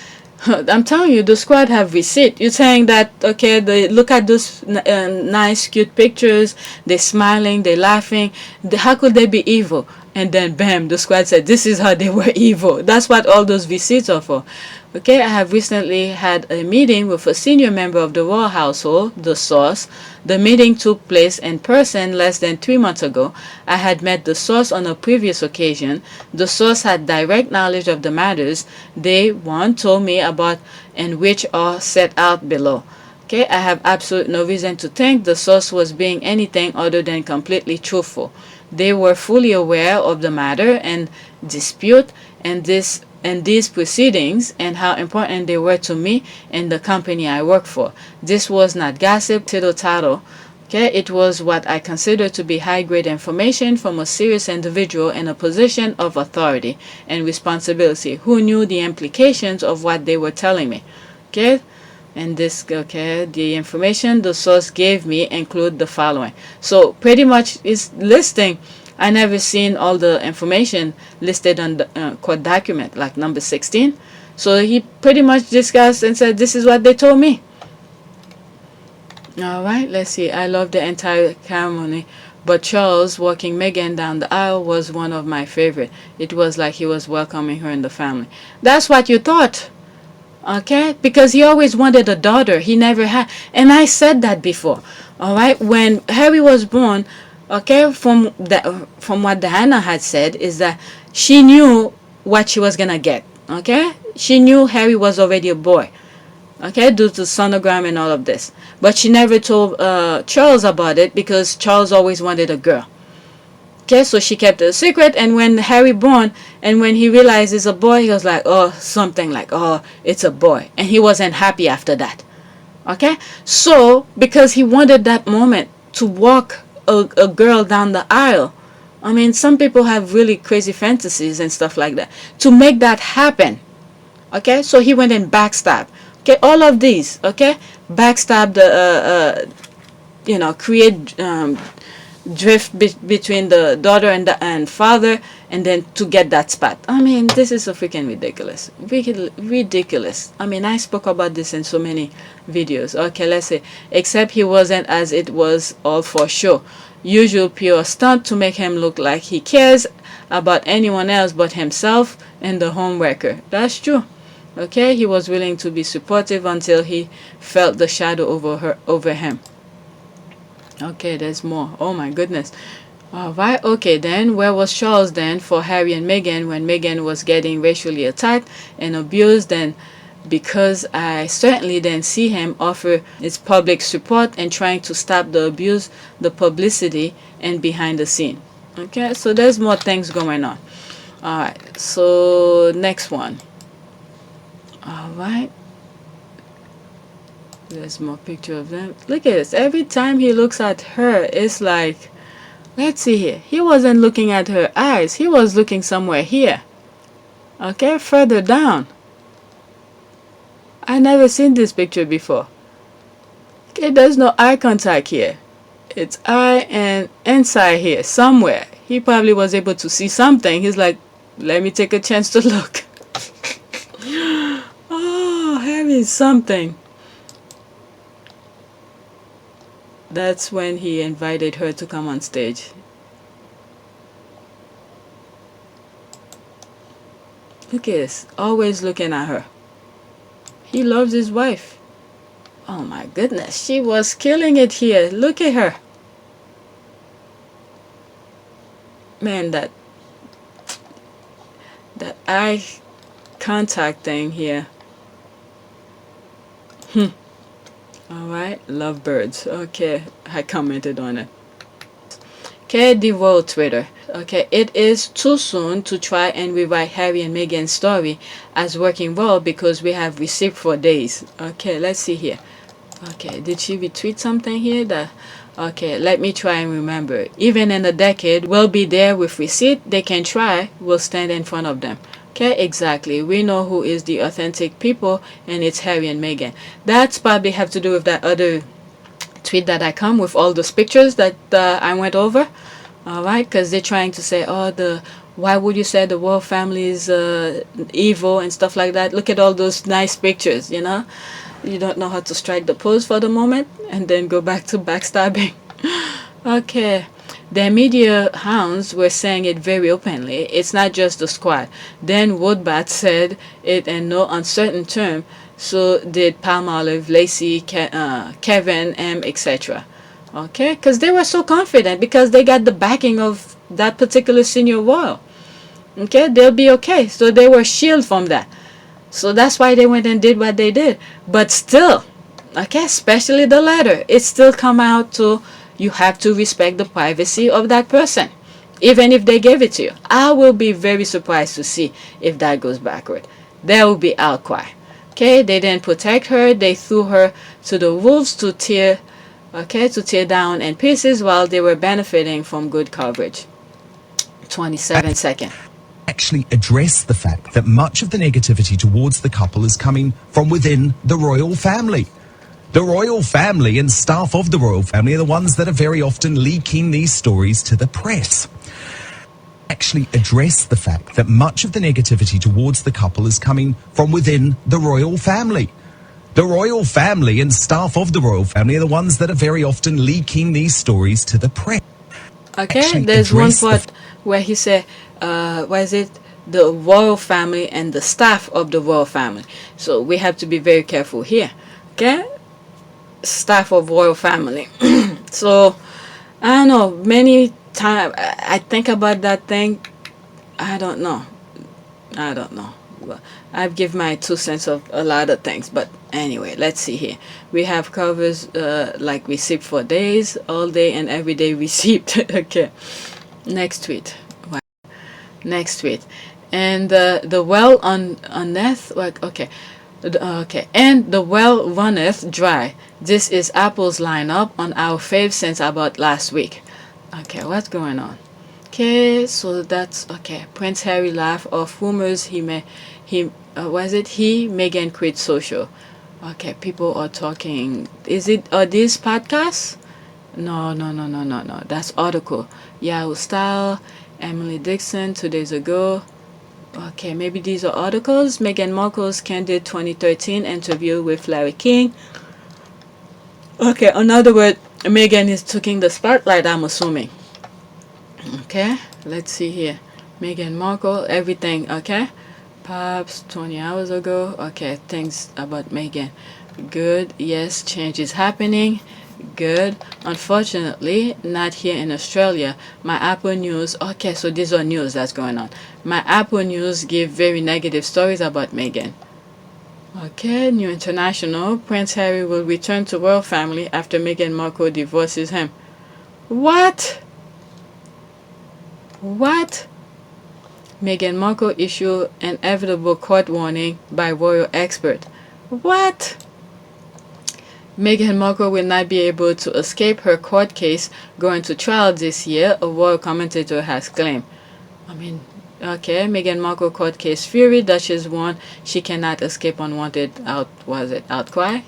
I'm telling you, the squad have receipt. You're saying that, okay, they look at those nice, cute pictures. They're smiling, they're laughing. How could they be evil? And then, bam, the squad said, this is how they were evil. That's what all those receipts are for. Okay, I have recently had a meeting with a senior member of the royal household, the source. The meeting took place in person less than 3 months ago. I had met the source on a previous occasion. The source had direct knowledge of the matters they told me about and which are set out below. Okay, I have absolutely no reason to think the source was being anything other than completely truthful. They were fully aware of the matter and dispute and these proceedings and how important they were to me and the company I work for. This was not gossip, tittle-tattle. Okay, it was what I consider to be high-grade information from a serious individual in a position of authority and responsibility who knew the implications of what they were telling me. Okay, and the information the source gave me include the following. So pretty much it's listing. I never seen all the information listed on the court document, like number 16. So he pretty much discussed and said, this is what they told me. All right, let's see. I love the entire ceremony, but Charles walking Meghan down the aisle was one of my favorite. It was like he was welcoming her in the family. That's what you thought. Okay, because he always wanted a daughter. He never had. And I said that before. All right, when Harry was born, okay, from what Diana had said, is that she knew what she was gonna get. Okay, she knew Harry was already a boy. Okay, due to sonogram and all of this, but she never told Charles about it because Charles always wanted a girl. Okay, so she kept it a secret, and when Harry born, and when he realized it's a boy, he was like, oh, something like, oh, it's a boy, and he wasn't happy after that. Okay, so because he wanted that moment to walk a girl down the aisle. I mean, some people have really crazy fantasies and stuff like that. To make that happen, okay, so he went and backstabbed. Okay, all of these, okay, backstab create drift between the daughter and father, and then to get that spot. I mean, this is so freaking ridiculous. Ridiculous. I mean, I spoke about this in so many videos. Okay, let's say, except he wasn't, as it was all for show. Usual pure stunt to make him look like he cares about anyone else but himself and the home wrecker. That's true. Okay, he was willing to be supportive until he felt the shadow over him. Okay, there's more. Oh my goodness. All right. Okay, then where was Charles then for Harry and Meghan when Meghan was getting racially attacked and abused? Then, because I certainly didn't see him offer his public support and trying to stop the abuse, the publicity, and behind the scene. Okay, so there's more things going on. All right. So next one. All right. There's more picture of them. Look at this. Every time he looks at her, it's like, let's see here. He wasn't looking at her eyes. He was looking somewhere here. Okay, further down. I never seen this picture before. Okay, there's no eye contact here. It's eye and inside here, somewhere. He probably was able to see something. He's like, let me take a chance to look. mean, something. That's when he invited her to come on stage. Look at this, always looking at her. He loves his wife. Oh my goodness, she was killing it here. Look at her. Man, that eye contact thing here. Alright, lovebirds. Okay, I commented on it. Okay, the world Twitter. Okay, it is too soon to try and rewrite Harry and Meghan's story as working well because we have received for days. Okay, let's see here. Okay, did she retweet something here? Okay, let me try and remember. Even in a decade, we'll be there with receipt. They can try. We'll stand in front of them. Okay, exactly. We know who is the authentic people, and it's Harry and Meghan. That's probably have to do with that other tweet that I come with all those pictures that I went over. All right, because they're trying to say, oh, why would you say the royal family is evil and stuff like that? Look at all those nice pictures, you know. You don't know how to strike the pose for the moment and then go back to backstabbing. Okay. The media hounds were saying it very openly. It's not just the squad. Then Woodbat said it in no uncertain term. So did Palmolive, Lacey, Kevin, M, etc. Okay, because they were so confident because they got the backing of that particular senior royal. Okay, they'll be okay. So they were shielded from that. So that's why they went and did what they did. But still, okay, especially the letter, it still come out to you have to respect the privacy of that person, even if they gave it to you. I will be very surprised to see if that goes backward. There will be outcry. Okay, they didn't protect her. They threw her to the wolves to tear down in pieces while they were benefiting from good coverage. 27 seconds. Actually address the fact that much of the negativity towards the couple is coming from within the royal family. The royal family and staff of the royal family are the ones that are very often leaking these stories to the press. Actually address the fact that much of the negativity towards the couple is coming from within the royal family. The royal family and staff of the royal family are the ones that are very often leaking these stories to the press. Okay, Actually there's one address the part where he said, what is it? The royal family and the staff of the royal family. So we have to be very careful here. Okay? Staff of royal family. So, I don't know. Many times I think about that thing. I don't know. Well, I've given my 2 cents of a lot of things. But anyway, let's see here. We have covers like receipt for days, all day and every day receipt. Okay. Next tweet. Next tweet. And the well unneth. Okay. Okay. And the well runneth dry. This is Apple's lineup on our fave since about last week. Okay, what's going on? Okay, so that's okay. Prince Harry laughed off rumors Meghan quit social. Okay, people are talking. Are these podcasts? No. That's article. Yahoo Style, Emily Dixon 2 days ago. Okay, maybe these are articles. Meghan Markle's candid 2013 interview with Larry King. Okay, in other words, Meghan is taking the spotlight, I'm assuming. Okay, let's see here. Meghan Markle, everything, okay? Perhaps 20 hours ago. Okay, things about Meghan. Good, yes, change is happening. Good. Unfortunately, not here in Australia. My Apple News, okay, so these are news that's going on. My Apple News give very negative stories about Meghan. Okay, New International. Prince Harry will return to royal family after Meghan Markle divorces him. What? Meghan Markle issued an inevitable court warning by royal expert. What? Meghan Markle will not be able to escape her court case going to trial this year, a royal commentator has claimed. Okay, Meghan Markle court case fury. Duchess warned she cannot escape unwanted outcry.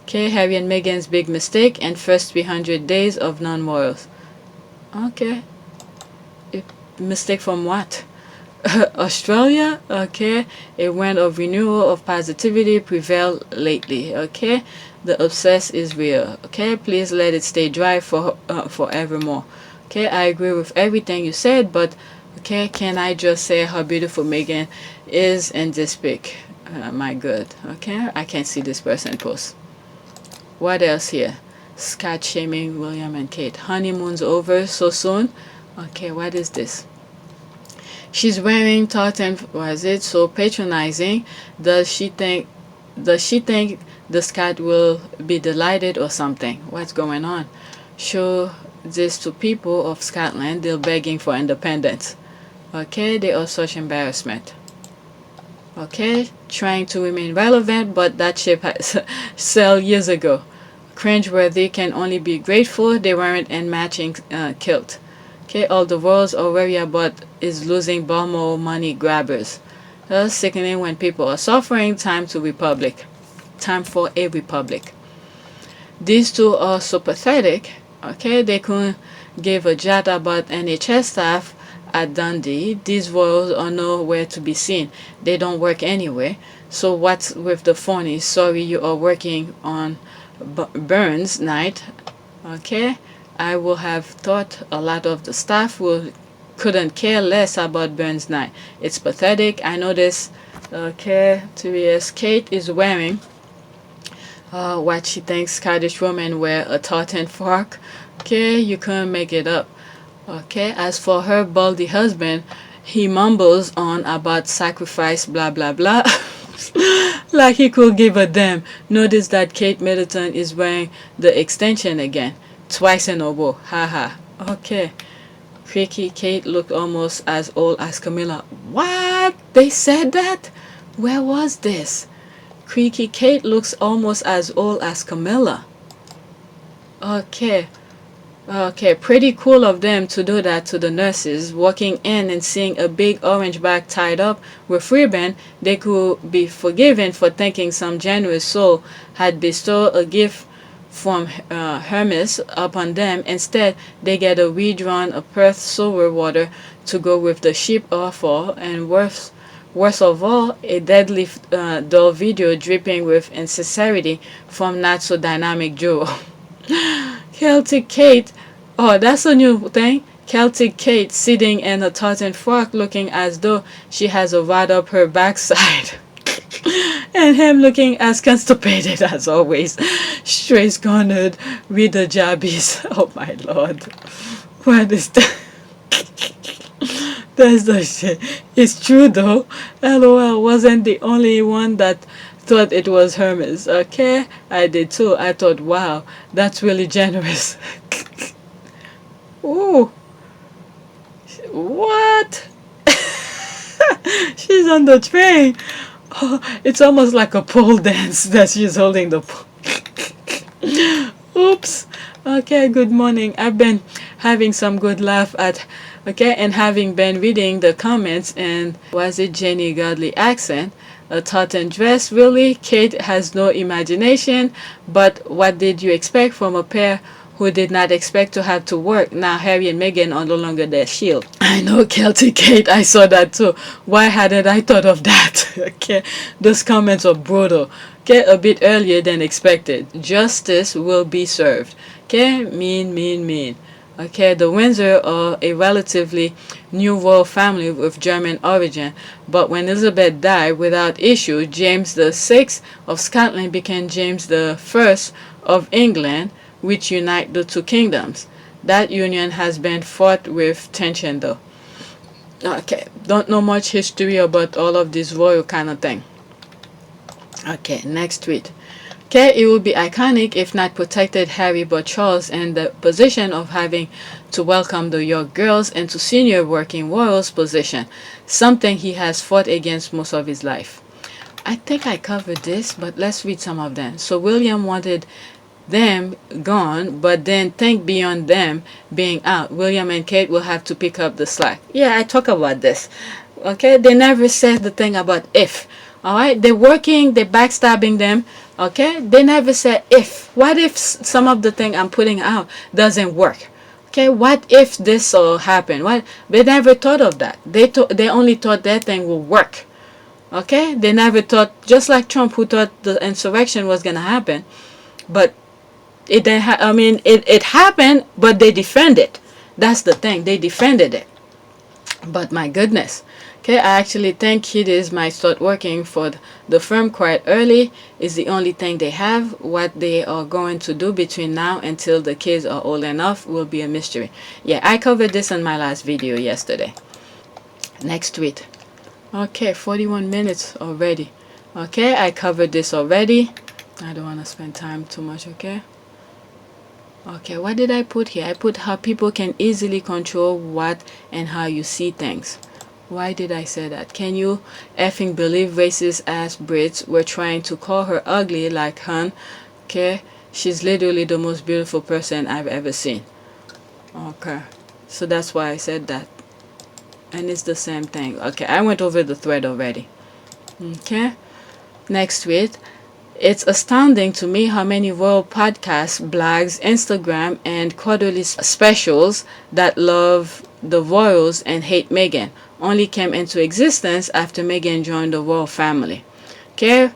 Okay, Harry and Meghan's big mistake and first 300 days of non-royals. Okay. Mistake from what? Australia, okay, a wind of renewal of positivity prevail lately, okay. The obsess is real, okay. Please let it stay dry for forevermore. Okay, I agree with everything you said, but okay, can I just say how beautiful Meghan is in this pic? My good, okay. I can't see this person post. What else here? Scott shaming William and Kate. Honeymoon's over so soon. Okay, what is this? She's wearing tartan. Was it so patronizing? Does she think? Does she think the Scot will be delighted or something? What's going on? Show this to people of Scotland. They're begging for independence. Okay, they are such embarrassment. Okay, trying to remain relevant, but that ship has sailed years ago. Cringeworthy, can only be grateful they weren't in matching kilt. Okay, all the world's are worried about is losing Balmoral money grabbers. Sickening when people are suffering. Time to republic. Time for a republic. These two are so pathetic. Okay, they couldn't give a jot about NHS staff at Dundee. These royals are nowhere to be seen. They don't work anywhere. So what's with the phony? Sorry, you are working on Burns night. Okay, I will have thought a lot of the staff couldn't care less about Burns night. It's pathetic. I know this. Okay, 2 years. Kate is wearing what she thinks Scottish women wear, a tartan fork. Okay, you couldn't make it up. Okay, as for her baldy husband, he mumbles on about sacrifice, blah blah blah. Like he could give a damn. Notice that Kate Middleton is wearing the extension again. Twice in a row. Haha. Okay. Creaky Kate looked almost as old as Camilla. What? They said that? Where was this? Creaky Kate looks almost as old as Camilla. Okay. Okay, pretty cool of them to do that to the nurses. Walking in and seeing a big orange bag tied up with ribbon, they could be forgiven for thinking some generous soul had bestowed a gift from Hermes upon them. Instead, they get a redrawn a Perth sewer water to go with the sheep offal, and worse of all, a deadly dull video dripping with insincerity from not so dynamic Joe. Celtic Kate, oh, that's a new thing. Celtic Kate sitting in a tartan frock looking as though she has a rod up her backside. And him looking as constipated as always. Straight cornered with the jabbies. Oh my lord. What is that? That's the shit. It's true though. LOL wasn't the only one that thought it was Hermes. Okay, I did too. I thought, wow, that's really generous. Ooh, what? She's on the train. Oh, it's almost like a pole dance that she's holding the pole. Oops. Okay, good morning. I've been having some good laugh at, okay, and having been reading the comments, and was it Jenny Godly accent? A tartan dress, really? Kate has no imagination, but what did you expect from a pair who did not expect to have to work? Now Harry and Meghan are no longer their shield. I know, Celtic Kate, I saw that too. Why hadn't I thought of that? Okay, those comments are brutal. Okay, a bit earlier than expected. Justice will be served. Okay, mean. Okay, the Windsor are a relatively new royal family with German origin, but when Elizabeth died without issue, James VI of Scotland became James I of England, which unite the two kingdoms. That union has been fraught with tension though. Okay, don't know much history about all of this royal kind of thing. Okay, next tweet. Okay, it would be iconic if not protected Harry but Charles in the position of having to welcome the York girls into senior working royals position, something he has fought against most of his life. I think I covered this, but let's read some of them. So William wanted them gone, but then think beyond them being out. William and Kate will have to pick up the slack. Yeah, I talk about this. Okay, they never said the thing about if. Alright, they're working, they're backstabbing them. Okay, they never said if. What if some of the thing I'm putting out doesn't work? Okay, what if this all happened? What, they never thought of that. They only thought that thing would work. Okay, they never thought, just like Trump, who thought the insurrection was gonna happen, but it didn't. It happened, but they defended. That's the thing. They defended it. But my goodness. Okay, I actually think Kiddies might start working for the firm quite early. Is the only thing they have. What they are going to do between now until the kids are old enough will be a mystery. Yeah, I covered this in my last video yesterday. Next tweet. Okay, 41 minutes already. Okay, I covered this already. I don't want to spend time too much, okay? Okay, what did I put here? I put how people can easily control what and how you see things. Why did I say that? Can you effing believe racist ass Brits were trying to call her ugly like hun? Okay, she's literally the most beautiful person I've ever seen. Okay, so that's why I said that. And it's the same thing. Okay, I went over the thread already. Okay, next tweet. It's astounding to me how many royal podcasts, blogs, Instagram, and quarterly specials that love the royals and hate Meghan only came into existence after Meghan joined the royal family. Okay,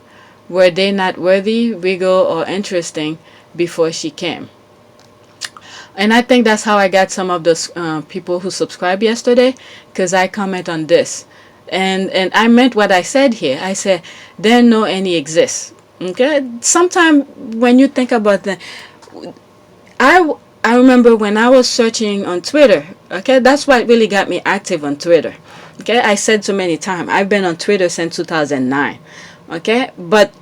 were they not worthy, regal, or interesting before she came? And I think that's how I got some of the people who subscribed yesterday, because I comment on this. And I meant what I said here. I said, there no any exists. Okay? Sometimes when you think about that, I remember when I was searching on Twitter, okay? That's what really got me active on Twitter. Okay? I said so many times, I've been on Twitter since 2009. Okay? But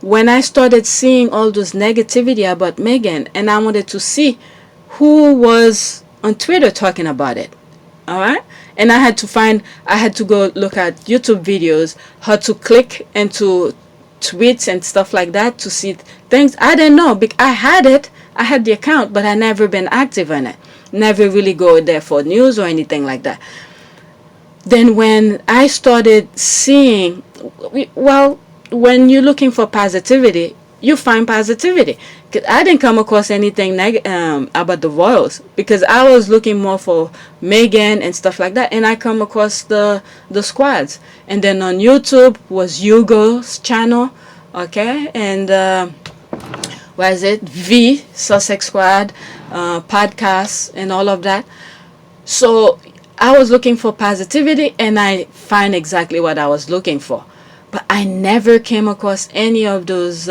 when I started seeing all this negativity about Meghan, and I wanted to see who was on Twitter talking about it. All right, and I had to go look at YouTube videos, how to click into tweets and stuff like that to see things I didn't know. Because I had the account, but I never been active in it. Never really go there for news or anything like that. Then when I started seeing, well, when you're looking for positivity, you find positivity. Cause I didn't come across anything about the royals, because I was looking more for Meghan and stuff like that, and I come across the squads. And then on YouTube was Hugo's channel, okay, and what is it, Sussex Squad podcasts and all of that. So I was looking for positivity, and I find exactly what I was looking for. But I never came across any of those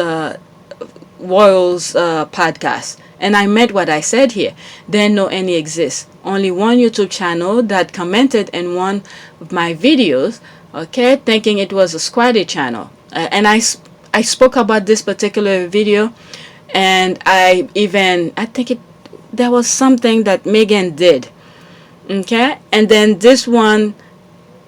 royals podcasts. And I meant what I said here. There no any exists. Only one YouTube channel that commented in one of my videos, okay, thinking it was a squatty channel. And I spoke about this particular video, and I think there was something that Meghan did. Okay, and then this one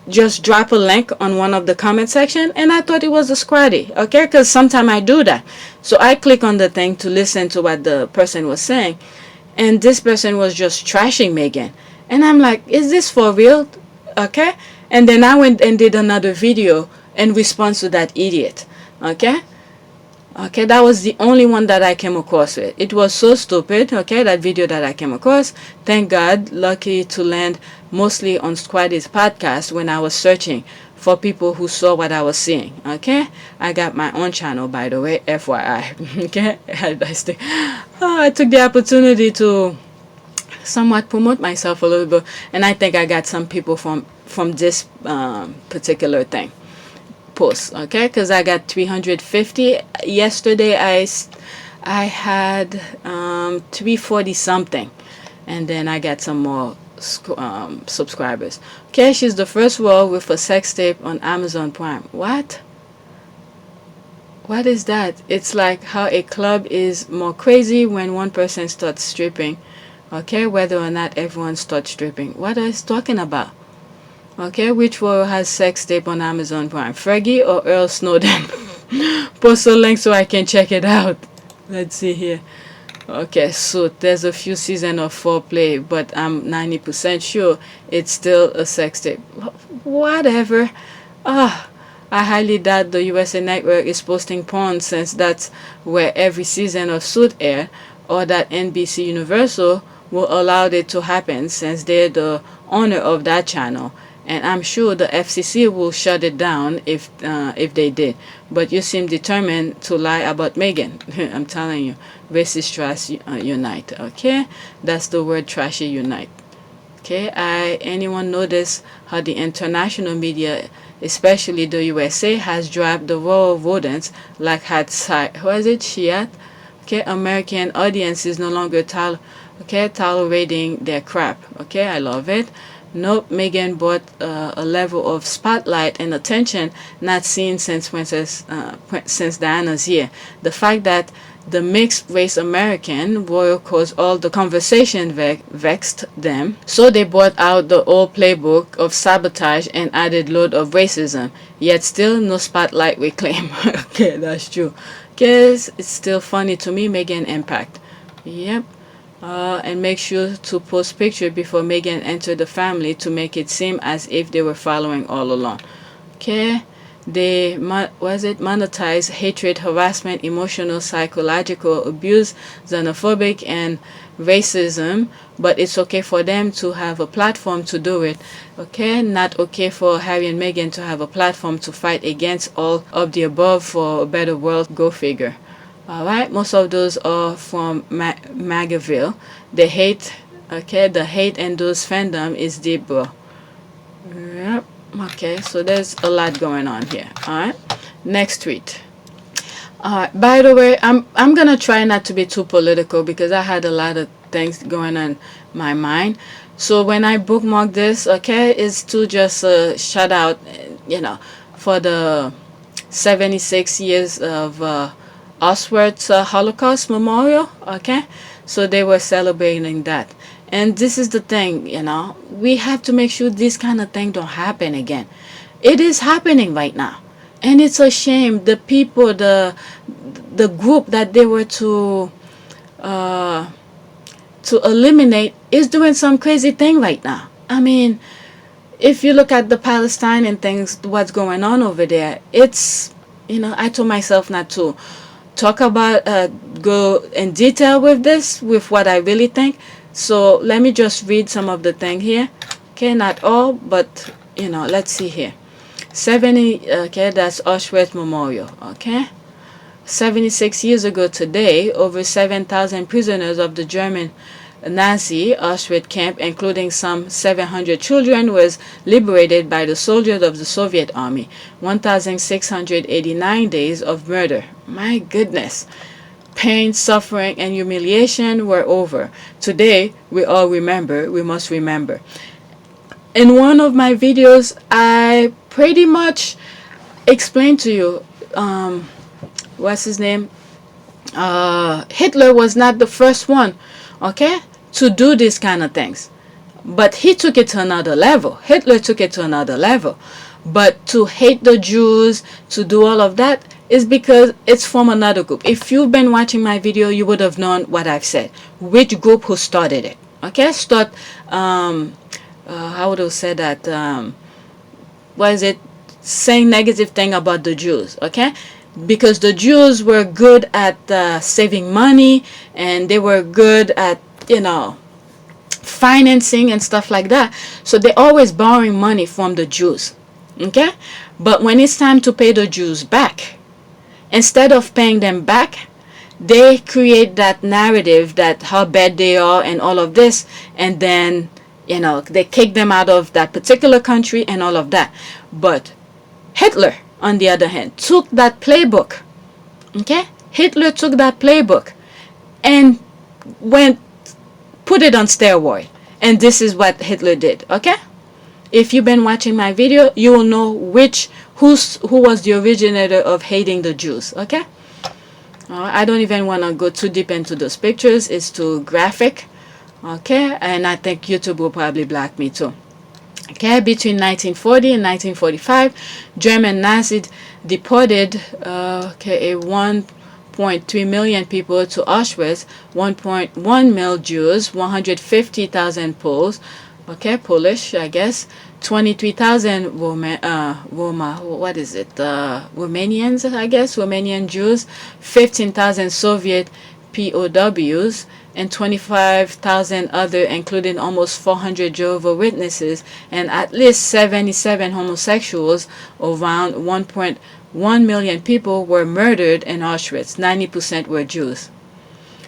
just drop a link on one of the comment section, and I thought it was a squatty, okay, because sometimes I do that. So I click on the thing to listen to what the person was saying, and this person was just trashing Meghan, and I'm like, is this for real? Okay, and then I went and did another video in response to that idiot. Okay, that was the only one that I came across with. It was so stupid, okay, that video that I came across. Thank God, lucky to land mostly on Squaddy's podcast when I was searching for people who saw what I was seeing, okay? I got my own channel, by the way, FYI, okay? I took the opportunity to somewhat promote myself a little bit, and I think I got some people from this particular thing. Post, okay, because I got 350 yesterday. I had 340 something, and then I got some more subscribers. Okay, she's the first royal with a sex tape on Amazon Prime. What is that? It's like how a club is more crazy when one person starts stripping, okay, whether or not everyone starts stripping. What are you talking about? Okay, which royal has sex tape on Amazon Prime? Fergie or Earl Snowden? Post a link so I can check it out. Let's see here. Okay, so there's a few seasons of foreplay, but I'm 90% sure it's still a sex tape. Whatever. I highly doubt the USA Network is posting porn, since that's where every season of Suit air, or that NBC Universal will allow it to happen since they're the owner of that channel. And I'm sure the FCC will shut it down if they did. But you seem determined to lie about Meghan. I'm telling you, racist trash unite. Okay, that's the word, trashy unite. Okay, anyone notice how the international media, especially the USA, has dropped the royal rodents like had Shiat? Okay, American audiences no longer tolerating their crap. Okay, I love it. Nope, Meghan brought a level of spotlight and attention not seen since Princess Diana's year. The fact that the mixed race American royal caused all the conversation vexed them, so they brought out the old playbook of sabotage and added load of racism. Yet still no spotlight reclaimed. Okay, that's true. Guess it's still funny to me, Meghan impact. Yep. And make sure to post picture before Meghan entered the family to make it seem as if they were following all along. Okay, they monetize hatred, harassment, emotional, psychological abuse, xenophobic, and racism. But it's okay for them to have a platform to do it. Okay, not okay for Harry and Meghan to have a platform to fight against all of the above for a better world. Go figure. Alright, most of those are from Magaville. The hate and those fandom is deep, bro. Yep. Okay, so there's a lot going on here. Alright, next tweet. By the way, I'm gonna try not to be too political because I had a lot of things going on my mind. So when I bookmark this, okay, it's to just shout out, for the 76 years of Auschwitz Holocaust Memorial. Okay, so they were celebrating that, and this is the thing, we have to make sure this kind of thing don't happen again. It is happening right now, and it's a shame. The people, the group that they were to eliminate is doing some crazy thing right now. I mean, if you look at the Palestine and things, what's going on over there, it's, I told myself not to talk about go in detail with this, with what I really think. So let me just read some of the thing here. Okay, not all, but let's see here. 70, okay, that's Auschwitz Memorial. Okay, 76 years ago today, over 7,000 prisoners of the German Nazi Auschwitz camp, including some 700 children, was liberated by the soldiers of the Soviet army. 1,689 days of murder. My goodness. Pain, suffering, and humiliation were over. Today, we all remember. We must remember. In one of my videos, I pretty much explained to you, what's his name? Hitler was not the first one, okay, to do these kind of things. But he took it to another level. Hitler took it to another level. But to hate the Jews, to do all of that, is because it's from another group. If you've been watching my video, you would have known what I've said. Which group who started it. Okay? How would I say that? Saying negative thing about the Jews. Okay? Because the Jews were good at saving money, and they were good at, financing and stuff like that. So they're always borrowing money from the Jews. Okay? But when it's time to pay the Jews back, instead of paying them back, they create that narrative that how bad they are and all of this, and then, they kick them out of that particular country and all of that. But Hitler, on the other hand, took that playbook. Okay? Hitler took that playbook and put it on steroid. And this is what Hitler did. Okay? If you've been watching my video, you will know who was the originator of hating the Jews. Okay? I don't even want to go too deep into those pictures. It's too graphic. Okay? And I think YouTube will probably block me too. Okay, between 1940 and 1945, German Nazis deported 1.3 million people to Auschwitz, 1.1 million Jews, 150,000 Poles, Polish, I guess, 23,000 Romanians, I guess, Romanian Jews, 15,000 Soviet POWs, and 25,000 other, including almost 400 Jehovah's Witnesses and at least 77 homosexuals. Around 1.1 million people were murdered in Auschwitz. 90% were Jews.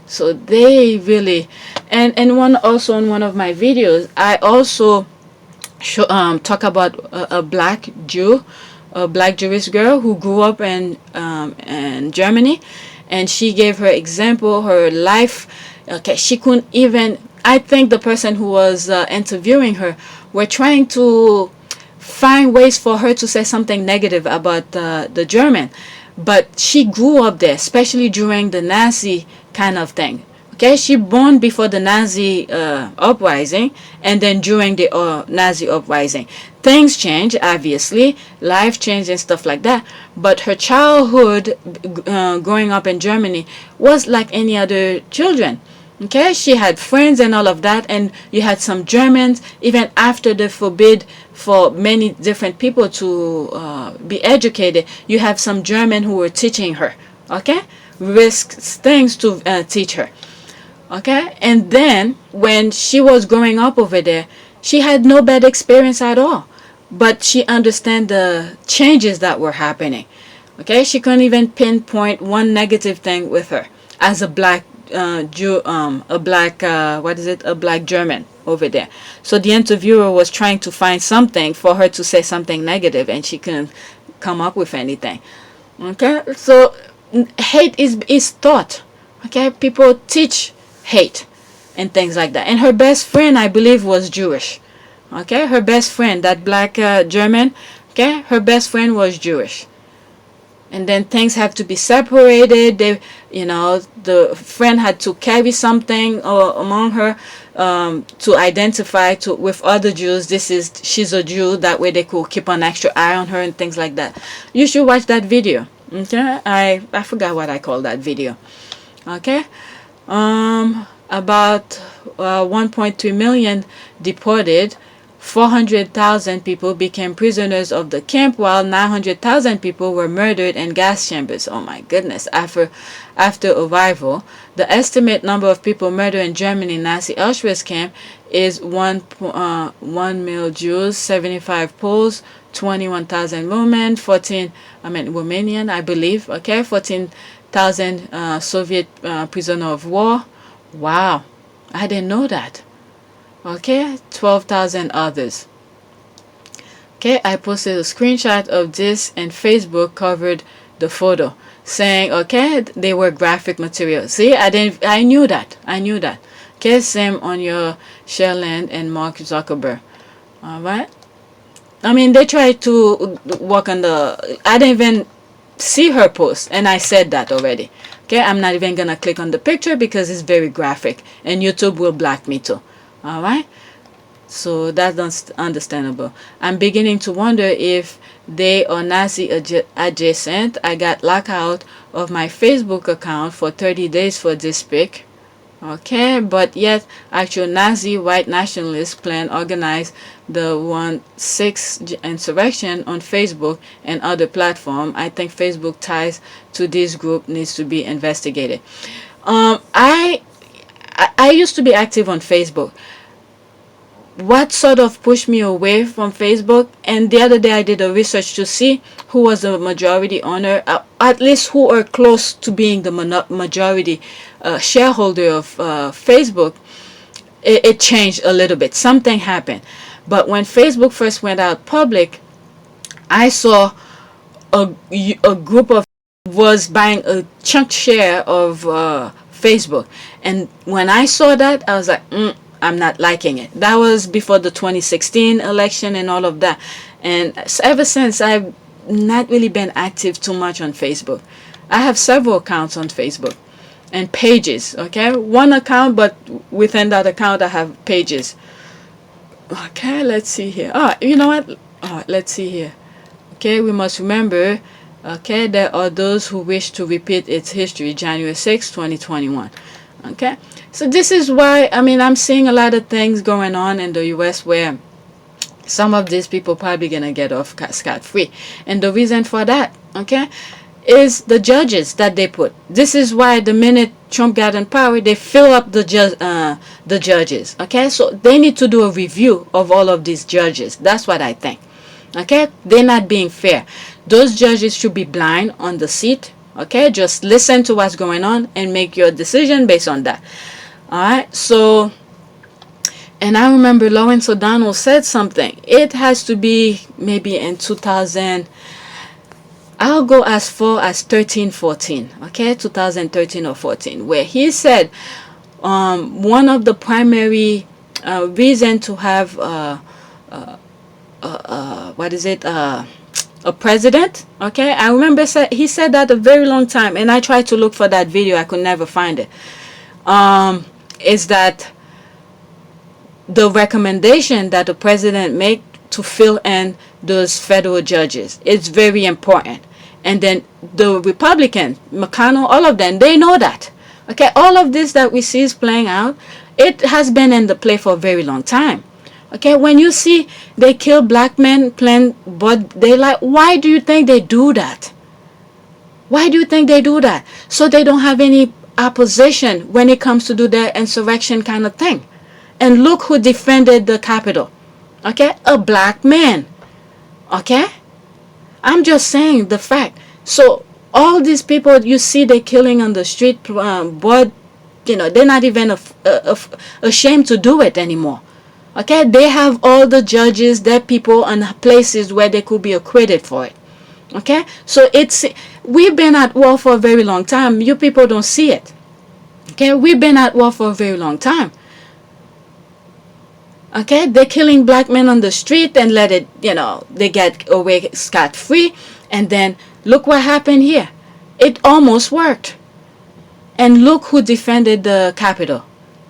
So they really, and one also in one of my videos, I also talk about a black Jew, a black Jewish girl who grew up in Germany, and she gave her example, her life. Okay, she couldn't even. I think the person who was interviewing her were trying to find ways for her to say something negative about the German, but she grew up there, especially during the Nazi kind of thing. Okay, she born before the Nazi uprising, and then during the Nazi uprising, things change. Obviously, life changed and stuff like that. But her childhood, growing up in Germany, was like any other children. Okay, she had friends and all of that, and you had some Germans. Even after they forbid for many different people to be educated, you have some German who were teaching her. Okay, risks things to teach her. Okay, and then when she was growing up over there, she had no bad experience at all, but she understand the changes that were happening. Okay, she couldn't even pinpoint one negative thing with her as a black Jew, a black a black German over there. So the interviewer was trying to find something for her to say something negative, and she couldn't come up with anything. Okay, so hate is taught. Okay, people teach hate and things like that. And her best friend, I believe, was Jewish. Okay, her best friend, that black German, okay, her best friend was Jewish. And then things have to be separated. They, the friend had to carry something among her to identify with other Jews. She's a Jew. That way they could keep an extra eye on her and things like that. You should watch that video. Okay, I forgot what I call that video. Okay. About 1.2 million deported, 400,000 people became prisoners of the camp, while 900,000 people were murdered in gas chambers. Oh my goodness. After arrival, the estimate number of people murdered in Germany Nazi Auschwitz camp is 1 million Jews, 75 Poles, 21,000 Romanian, I believe. Okay, 14,000 Soviet prisoner of war. Wow, I didn't know that. Okay, 12,000 others. Okay, I posted a screenshot of this, and Facebook covered the photo, saying, okay, they were graphic material. See, I knew that. Okay, same on your Sherland and Mark Zuckerberg. All right. I mean, they tried to work on I didn't even see her post, and I said that already. Okay, I'm not even gonna click on the picture because it's very graphic, and YouTube will block me too. All right, so that's understandable. I'm beginning to wonder if they are Nazi adjacent. I got locked out of my Facebook account for 30 days for this pic. Okay, but yet actual Nazi white nationalists plan organize the 1/6 insurrection on Facebook and other platforms. I think Facebook ties to this group needs to be investigated. I used to be active on Facebook. What sort of pushed me away from Facebook? And the other day I did a research to see who was the majority owner, at least who are close to being the majority shareholder of Facebook. It changed a little bit. Something happened. But when Facebook first went out public, I saw a group of was buying a chunk share of Facebook. And when I saw that, I was like, I'm not liking it. That was before the 2016 election and all of that. And ever since, I've not really been active too much on Facebook. I have several accounts on Facebook and pages. Okay, one account, but within that account, I have pages. Okay, let's see here. Oh, you know what? Oh, let's see here. Okay, we must remember. Okay, there are those who wish to repeat its history. January 6, 2021. Okay, so this is why, I mean, I'm seeing a lot of things going on in the US where some of these people probably gonna get off scot-free. And the reason for that, okay, is the judges that they put. This is why the minute Trump got in power, they fill up the judges. Okay, so they need to do a review of all of these judges. That's what I think. Okay, they're not being fair. Those judges should be blind on the seat. Okay, just listen to what's going on and make your decision based on that. All right, so. And I remember Lawrence O'Donnell said something. It has to be maybe in 2000. I'll go as far as 13, 14. Okay, 2013 or 14, where he said one of the primary reason to have a president. Okay, I remember he said that a very long time, and I tried to look for that video. I could never find it. Is that the recommendation that the president make to fill in those federal judges? It's very important. And then the Republicans, McConnell, all of them, they know that. Okay, all of this that we see is playing out. It has been in the play for a very long time. Okay, when you see they kill black men, but they like, why do you think they do that? Why do you think they do that? So they don't have any opposition when it comes to do their insurrection kind of thing. And look who defended the Capitol. Okay, a black man. Okay, I'm just saying the fact. So all these people you see they killing on the street, but they're not even ashamed to do it anymore. Okay, they have all the judges, their people, and places where they could be acquitted for it. Okay, so we've been at war for a very long time. You people don't see it. Okay, we've been at war for a very long time. Okay, they're killing black men on the street and let it, they get away scot-free. And then look what happened here. It almost worked. And look who defended the Capitol.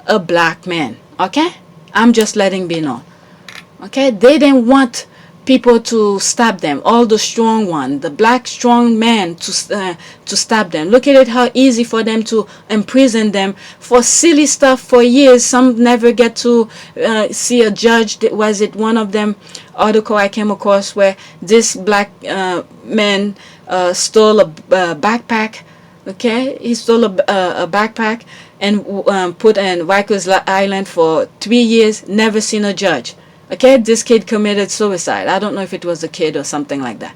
A black man. Okay, I'm just letting be known. Okay, they didn't want people to stop them. All the strong one, the black strong man to stop them. Look at it, how easy for them to imprison them for silly stuff for years. Some never get to see a judge. Was it one of them article I came across where this black man stole a backpack. Okay, he stole a backpack and put in Rikers Island for 3 years. Never seen a judge. Okay, this kid committed suicide. I don't know if it was a kid or something like that.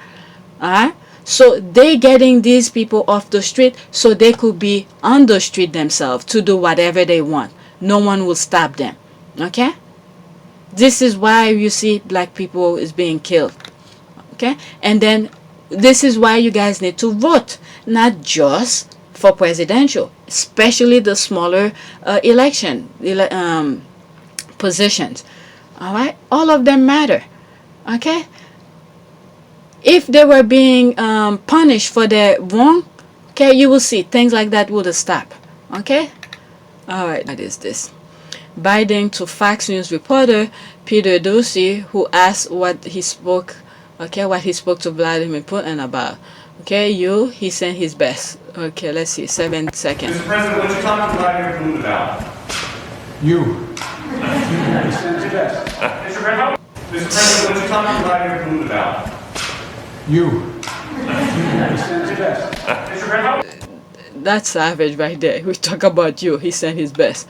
Alright? So they getting these people off the street so they could be on the street themselves to do whatever they want. No one will stop them. Okay? This is why you see black people is being killed. Okay? And then this is why you guys need to vote. Not just for presidential. Especially the smaller positions. Alright, all of them matter. Okay, if they were being punished for their wrong, okay, you will see things like that would have stopped. Okay, alright, what is this? Biden to Fox News reporter Peter Doocy, who asked what he spoke to Vladimir Putin about. Okay, he sent his best. Okay, let's see, 7 seconds. Mr. President, what you talking to Vladimir Putin about? You. Mr. President, what you talking to Vladimir Putin about? You. That's savage right there. We talk about you. He sent his best.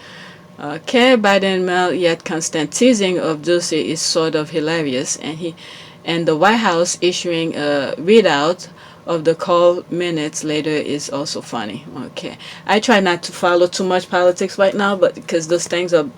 Okay, Biden mail yet constant teasing of Doocy is sort of hilarious, and the White House issuing a readout of the call minutes later is also funny. Okay, I try not to follow too much politics right now, but because those things are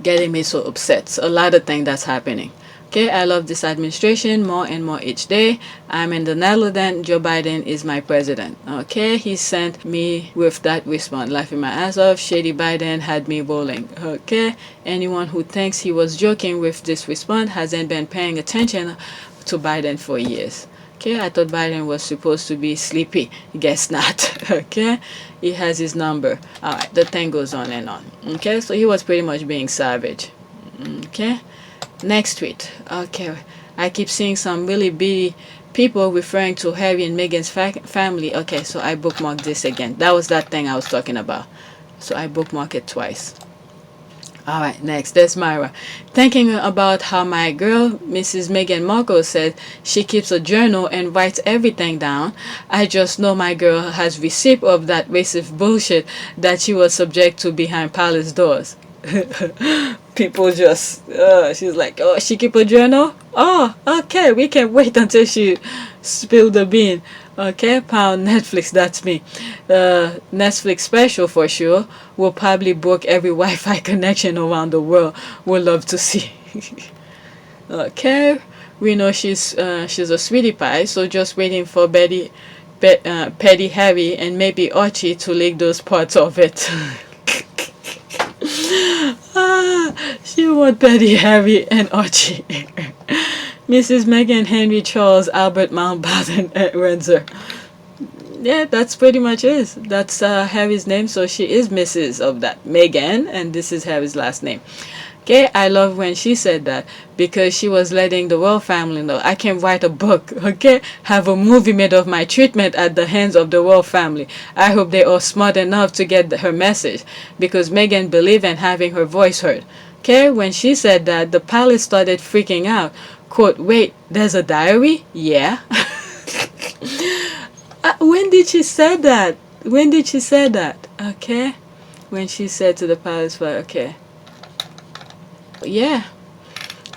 getting me so upset. So a lot of things that's happening. Okay, I love this administration more and more each day. I'm in the Netherlands. Joe Biden is my president. Okay, he sent me with that response, laughing my ass off. Shady Biden had me rolling. Okay, anyone who thinks he was joking with this response hasn't been paying attention to Biden for years. Okay, I thought Biden was supposed to be sleepy. Guess not. Okay, he has his number. Alright, the thing goes on and on. Okay, so he was pretty much being savage. Okay, next tweet. Okay, I keep seeing some really bitty people referring to Harry and Meghan's family. Okay, so I bookmarked this again. That was that thing I was talking about. So I bookmarked it twice. All right, next, there's Myra. Thinking about how my girl, Mrs. Meghan Markle, said she keeps a journal and writes everything down. I just know my girl has receipt of that racist bullshit that she was subject to behind palace doors. People just, she's like, oh, she keep a journal? Oh, okay, we can wait until she spill the bean. Okay, pound Netflix, that's me. Netflix special for sure. Will probably book every Wi-Fi connection around the world. Would love to see. Okay, we know she's a sweetie pie, so just waiting for Petty Harry and maybe Archie to leak those parts of it. She want Petty Harry and Archie. Mrs. Meghan Henry Charles Albert Mountbatten and Windsor. Yeah, that's pretty much it. That's Harry's name, so she is Mrs. of that. Meghan, and this is Harry's last name. Okay, I love when she said that because she was letting the royal family know I can write a book, okay? Have a movie made of my treatment at the hands of the royal family. I hope they are smart enough to get her message because Meghan believed in having her voice heard. Okay, when she said that, the palace started freaking out. Quote, wait, there's a diary? Yeah. When did she say that? When did she say that? Okay. When she said to the palace, well, okay. Yeah.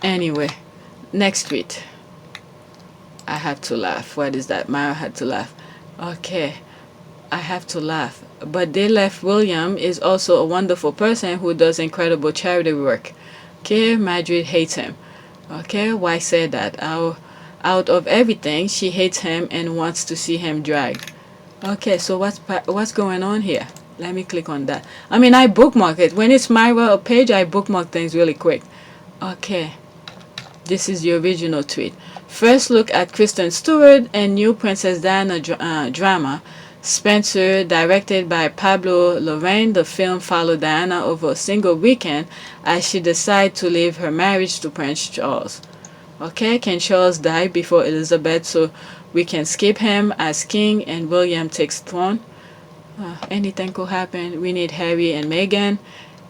Anyway, next tweet. I have to laugh. What is that? Mara had to laugh. Okay. I have to laugh. But they left William is also a wonderful person who does incredible charity work. Okay, Madrid hates him. Okay, why say that? Out of everything, she hates him and wants to see him drag. Okay, so what's going on here? Let me click on that. I mean, I bookmark it. When it's Myra page, I bookmark things really quick. Okay, this is the original tweet. First look at Kristen Stewart and new Princess Diana drama. Spencer, directed by Pablo Larraín, the film followed Diana over a single weekend as she decided to leave her marriage to Prince Charles. Okay, can Charles die before Elizabeth so we can skip him as king and William takes throne? Anything could happen. We need Harry and Meghan.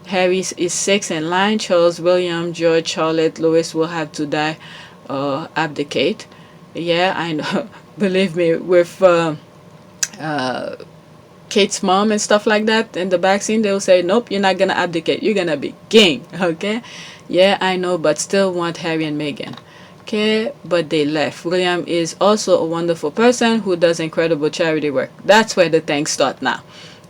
Harry is 6 in line. Charles, William, George, Charlotte, Louis will have to die or abdicate. Yeah, I know. Believe me, with Kate's mom and stuff like that in the back scene, they'll say, nope, you're not gonna abdicate, you're gonna be king. Okay, yeah, I know, but still want Harry and Meghan. Okay, but they left. William is also a wonderful person who does incredible charity work. That's where the things start now.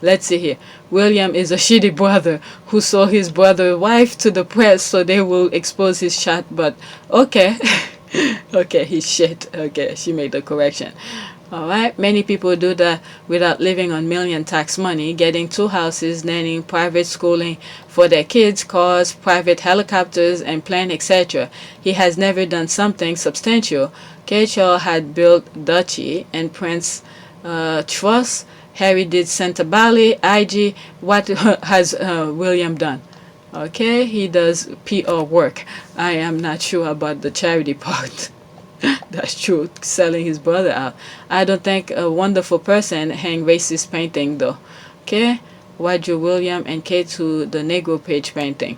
Let's see here. William is a shitty brother who sold his brother's wife to the press so they will expose his shot, but okay. Okay, he's shit. Okay, she made the correction. Alright, many people do that without living on million tax money, getting 2 houses, nannying, private schooling for their kids, cars, private helicopters, and plane, etc. He has never done something substantial. Charles had built Duchy and Prince Trust. Harry did Santa Bali, IG. What has William done? Okay, he does PR work. I am not sure about the charity part. That's true, selling his brother out. I don't think a wonderful person hang racist painting though. Okay, why drew William and Kate to the Negro page painting?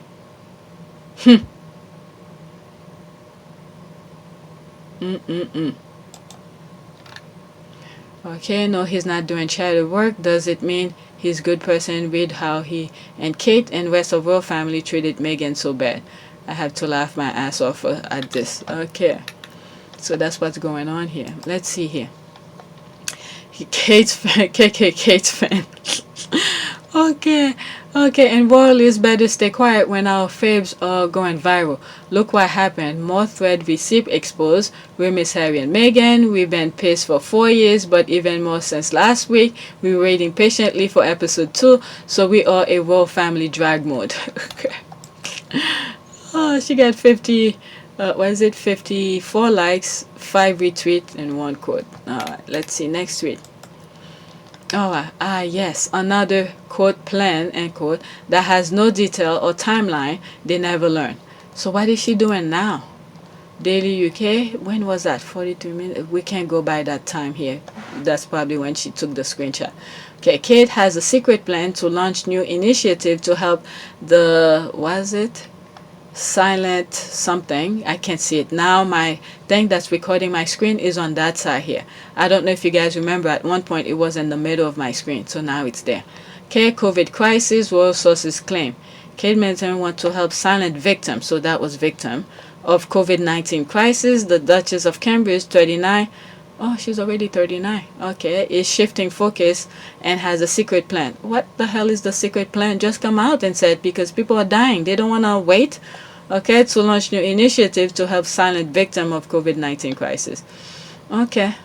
Okay, no, he's not doing charity work. Does it mean he's a good person? Read how he and Kate and rest of our family treated Meghan so bad. I have to laugh my ass off at this. Okay. So that's what's going on here. Let's see here. Kate's fan, Kate's fan. Okay, and royalists better stay quiet when our faves are going viral. Look what happened. More thread receipt exposed. We miss Harry and Meghan. We've been pissed for 4 years, but even more since last week. We're waiting patiently for episode 2, so we are a royal family drag mode. Oh, she got 50... what is it? 54 likes, 5 retweets, and 1 quote. Alright, let's see. Next tweet. Alright, yes. Another quote plan, end quote, that has no detail or timeline they never learn. So what is she doing now? Daily UK, when was that? 42 minutes. We can't go by that time here. That's probably when she took the screenshot. Okay, Kate has a secret plan to launch new initiative to help the, was it? Silent something. I can't see it now. My thing that's recording my screen is on that side here. I don't know if you guys remember, at one point it was in the middle of my screen, so now it's there. Okay, COVID crisis, royal sources claim. Kate Middleton want to help silent victims, so that was victim of COVID-19 crisis. The Duchess of Cambridge, 39. Oh, she's already 39. Okay, is shifting focus and has a secret plan. What the hell is the secret plan? Just come out and say it, because people are dying. They don't want to wait. Okay, to launch new initiative to help silent victim of COVID-19 crisis. Okay.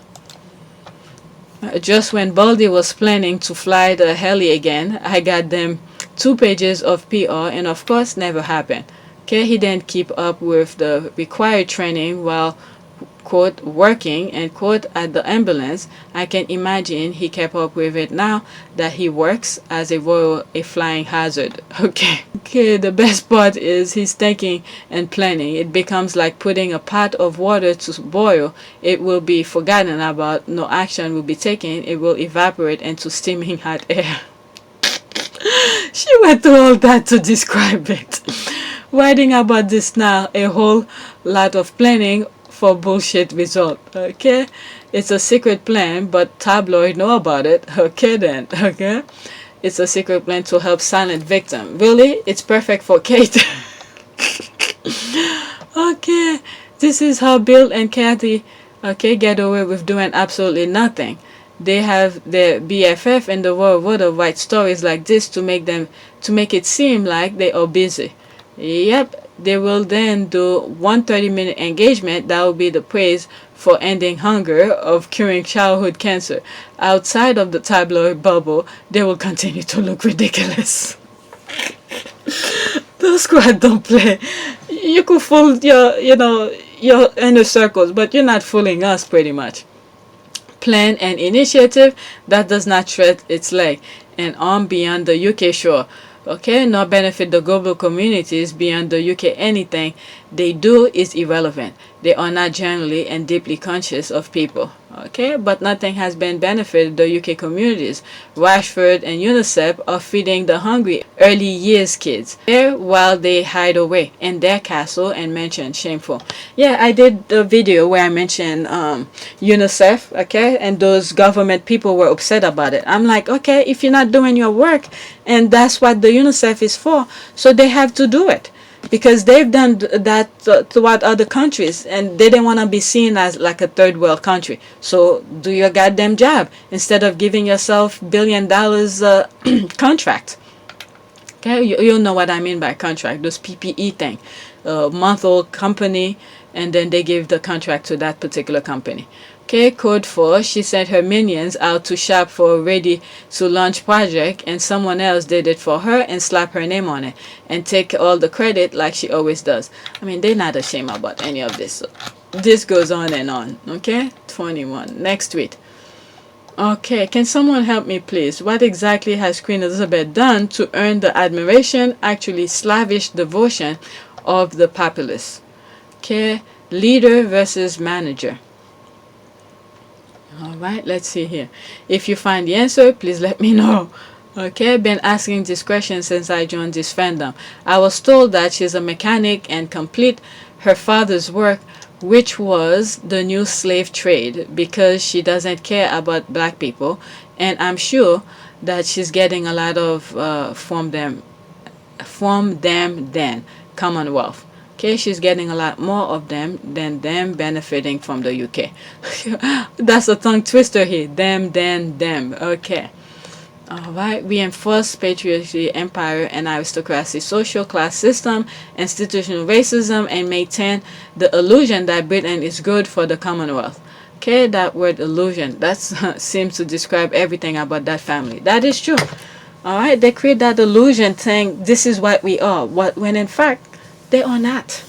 Just when Baldy was planning to fly the heli again, I got them 2 pages of PR, and of course never happened. Okay, he didn't keep up with the required training while, quote, working, and quote, at the ambulance. I can imagine he kept up with it now that he works as a flying hazard. Okay, the best part is he's thinking and planning. It becomes like putting a pot of water to boil. It will be forgotten about, no action will be taken, it will evaporate into steaming hot air. She went through all that to describe it. Writing about this now, a whole lot of planning for bullshit result. Okay, it's a secret plan, but tabloid know about it. Okay then. Okay, it's a secret plan to help silent victim. Really, it's perfect for Kate. Okay, this is how Bill and Kathy, okay, get away with doing absolutely nothing. They have their BFF in the world write stories like this to make it seem like they are busy. Yep, they will then do 130-minute engagement that will be the praise for ending hunger, of curing childhood cancer. Outside of the tabloid bubble, they will continue to look ridiculous. Those squad don't play. You could fool your inner circles, but you're not fooling us pretty much. Plan and initiative that does not tread its leg and arm beyond the UK shore. Okay, nor benefit the global communities beyond the UK. Anything they do is irrelevant. They are not generally and deeply conscious of people. Okay, but nothing has been benefited the UK communities. Rashford and UNICEF are feeding the hungry early years kids there while they hide away in their castle and mention shameful. Yeah, I did the video where I mentioned UNICEF, okay, and those government people were upset about it. I'm like, okay, if you're not doing your work, and that's what the UNICEF is for, so they have to do it. Because they've done that throughout other countries, and they didn't want to be seen as like a third world country. So do your goddamn job instead of giving yourself $1 billion contract. Okay, you'll know what I mean by contract. Those PPE thing, month-old company, and then they give the contract to that particular company. Okay, code 4, she sent her minions out to shop for a ready-to-launch project, and someone else did it for her and slap her name on it and take all the credit like she always does. I mean, they're not ashamed about any of this. So this goes on and on. Okay, 21. Next tweet. Okay, can someone help me please? What exactly has Queen Elizabeth done to earn the admiration, actually slavish devotion of the populace? Okay, leader versus manager. Alright, let's see here. If you find the answer, please let me know. Okay, been asking this question since I joined this fandom. I was told that she's a mechanic and complete her father's work, which was the new slave trade, because she doesn't care about black people, and I'm sure that she's getting a lot of from them then Commonwealth. Okay, she's getting a lot more of them than them benefiting from the UK. That's a tongue twister here. Them. Okay. Alright, we enforce patriarchy, empire, and aristocracy, social class system, institutional racism, and maintain the illusion that Britain is good for the Commonwealth. Okay, that word illusion, that seems to describe everything about that family. That is true. Alright, they create that illusion saying this is what we are, when in fact, they are not.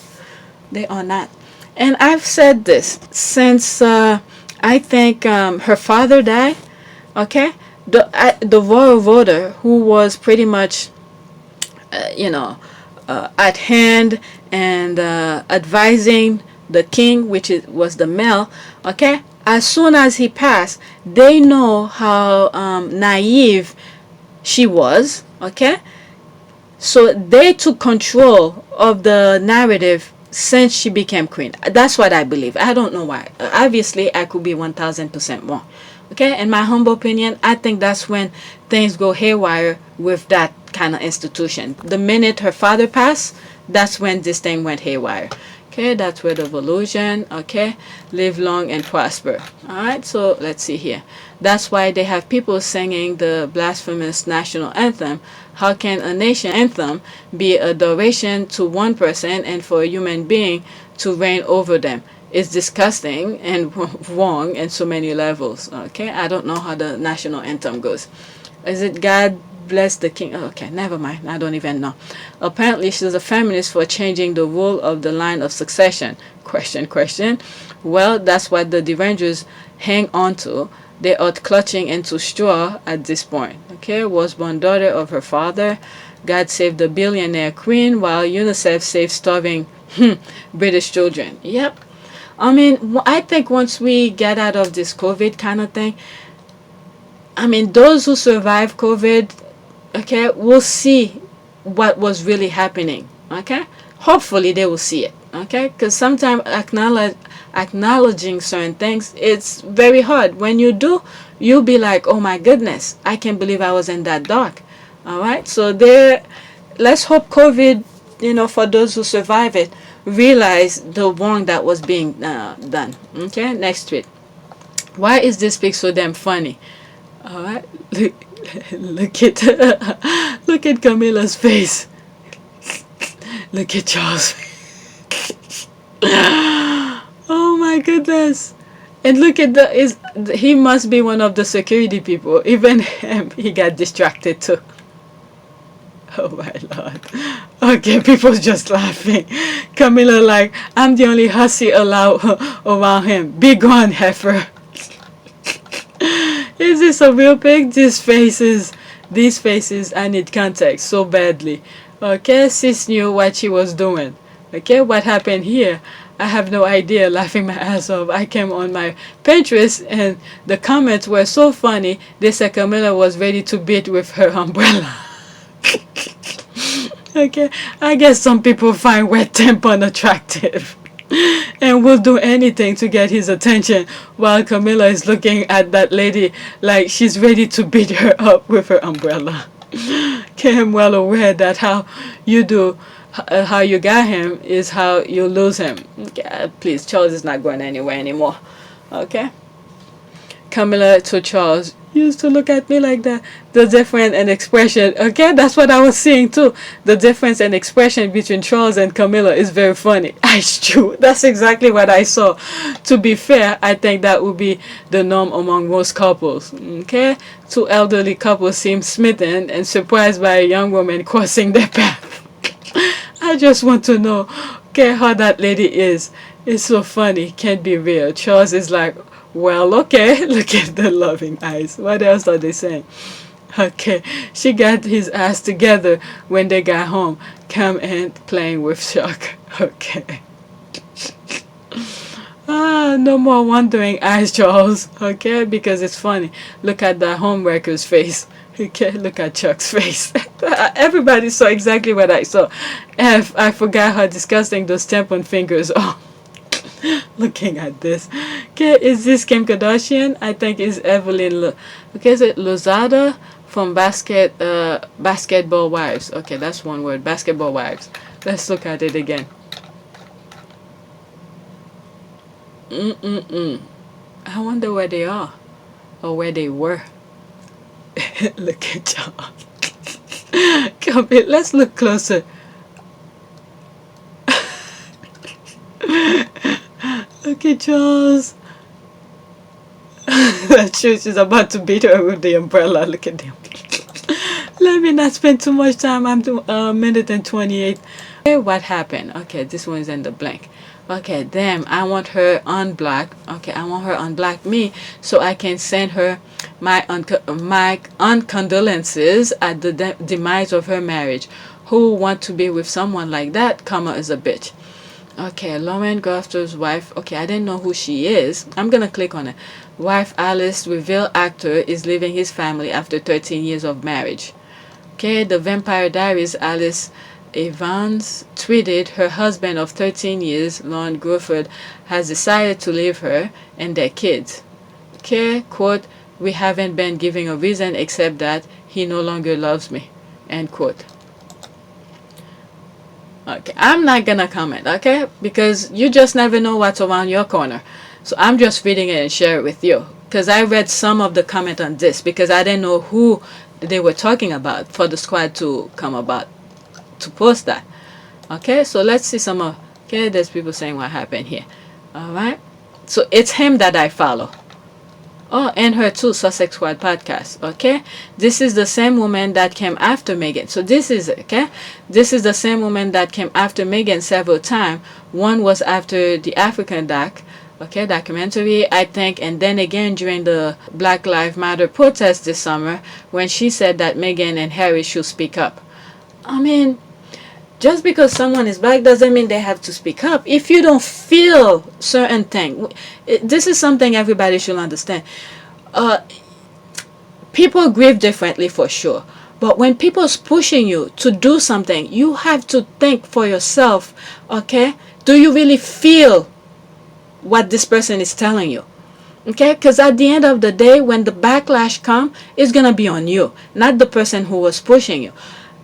They are not. And I've said this since I think her father died. Okay, the royal voter who was pretty much, at hand and advising the king, which was the male, okay, as soon as he passed, they know how naive she was, okay, so they took control of the narrative since she became queen. That's what I believe. I don't know why. Obviously, I could be 1000% wrong. Okay, in my humble opinion, I think that's when things go haywire with that kind of institution. The minute her father passed, that's when this thing went haywire. Okay, that's where the evolution, okay, live long and prosper. Alright, so let's see here. That's why they have people singing the blasphemous national anthem. How can a nation anthem be adoration to one person and for a human being to reign over them? It's disgusting and wrong in so many levels. Okay, I don't know how the national anthem goes. Is it God bless the king? Oh, okay, never mind. I don't even know. Apparently, she's a feminist for changing the rule of the line of succession. Question. Well, that's what the derangers hang on to. They are clutching into straw at this point. Okay, was born daughter of her father. God saved the billionaire queen while UNICEF saved starving British children. Yep. I mean, I think once we get out of this COVID kind of thing, I mean, those who survive COVID, okay, will see what was really happening, okay? Hopefully they will see it, okay? Because sometimes acknowledging certain things, it's very hard. When you do, you'll be like, oh my goodness, I can't believe I was in that dark, all right? So let's hope COVID, for those who survive it, realize the wrong that was being done. Okay, next tweet. Why is this pic so damn funny? All right, look at look at Camilla's face. Look at Charles. Oh my goodness! And look at he must be one of the security people. Even him, he got distracted too. Oh my lord. Okay, people's just laughing. Camilla like, I'm the only hussy allowed around him. Be gone, heifer. Is this a real pic? These faces, I need context so badly. Okay, sis knew what she was doing. Okay, what happened here? I have no idea, laughing my ass off. I came on my Pinterest and the comments were so funny. They said Camilla was ready to beat with her umbrella. Okay, I guess some people find wet tampon attractive and will do anything to get his attention while Camilla is looking at that lady like she's ready to beat her up with her umbrella. Okay, I'm well aware that how you got him is how you lose him. Okay, please, Charles is not going anywhere anymore. Okay, Camilla to Charles, you used to look at me like that. The difference in expression, okay, that's what I was seeing too. The difference in expression between Charles and Camilla is very funny. It's true. That's exactly what I saw. To be fair, I think that would be the norm among most couples. Okay, two elderly couples seem smitten and surprised by a young woman crossing their path. I just want to know, okay, how that lady is. It's so funny. Can't be real. Charles is like, well, okay, look at the loving eyes. What else are they saying? Okay, she got his ass together when they got home. Come and playing with Chuck. Okay. No more wondering eyes, Charles. Okay, because it's funny. Look at the homewrecker's face. Okay, look at Chuck's face. Everybody saw exactly what I saw. I forgot how disgusting those tampon fingers are. Looking at this. Okay, is this Kim Kardashian? I think it's Evelyn. Okay, is it Lozada from Basketball Wives? Okay, that's one word. Basketball Wives. Let's look at it again. I wonder where they are or where they were. Look at y'all. Come here, let's look closer. Look at Charles. That's true. She's about to beat her with the umbrella. Look at them. Let me not spend too much time. I'm to minute and 28. Okay, what happened? Okay, this one's in the blank. Okay, damn. I want her unblocked. Okay, I want her unblock me so I can send her my condolences at the demise of her marriage. Who want to be with someone like that? Karma is a bitch. Okay, Lauren Grafter's wife. Okay, I didn't know who she is. I'm gonna click on it. Wife Alice, reveal actor, is leaving his family after 13 years of marriage. Okay, the Vampire Diaries Alice Evans tweeted her husband of 13 years, Lon Gruffudd, has decided to leave her and their kids. Okay, quote, we haven't been giving a reason except that he no longer loves me, end quote. Okay, I'm not gonna comment, okay? Because you just never know what's around your corner. So I'm just reading it and share it with you. Because I read some of the comment on this because I didn't know who they were talking about for the squad to come about to post that. Okay, so let's see some of, okay, there's people saying what happened here. Alright. So it's him that I follow. Oh, and her too, Sussex Squad podcast. Okay, this is the same woman that came after Meghan. So this is okay. This is the same woman that came after Meghan several times. One was after the African documentary, I think, and then again during the Black Lives Matter protest this summer when she said that Meghan and Harry should speak up. I mean, just because someone is black doesn't mean they have to speak up. If you don't feel certain thing, this is something everybody should understand. People grieve differently for sure. But when people's pushing you to do something, you have to think for yourself, okay? Do you really feel what this person is telling you? Okay? Because at the end of the day, when the backlash comes, it's going to be on you, not the person who was pushing you.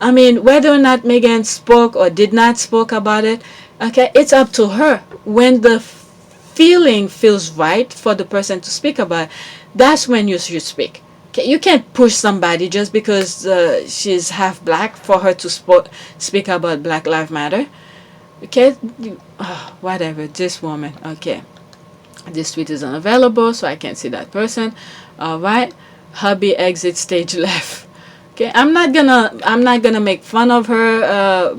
I mean, whether or not Meghan spoke or did not spoke about it, okay, it's up to her. When the feeling feels right for the person to speak about it, that's when you should speak. Okay, you can't push somebody just because she's half black for her to speak about Black Lives Matter. Okay, whatever, this woman, okay. This tweet is unavailable, so I can't see that person. Alright, hubby exit stage left. Okay, I'm not gonna make fun of her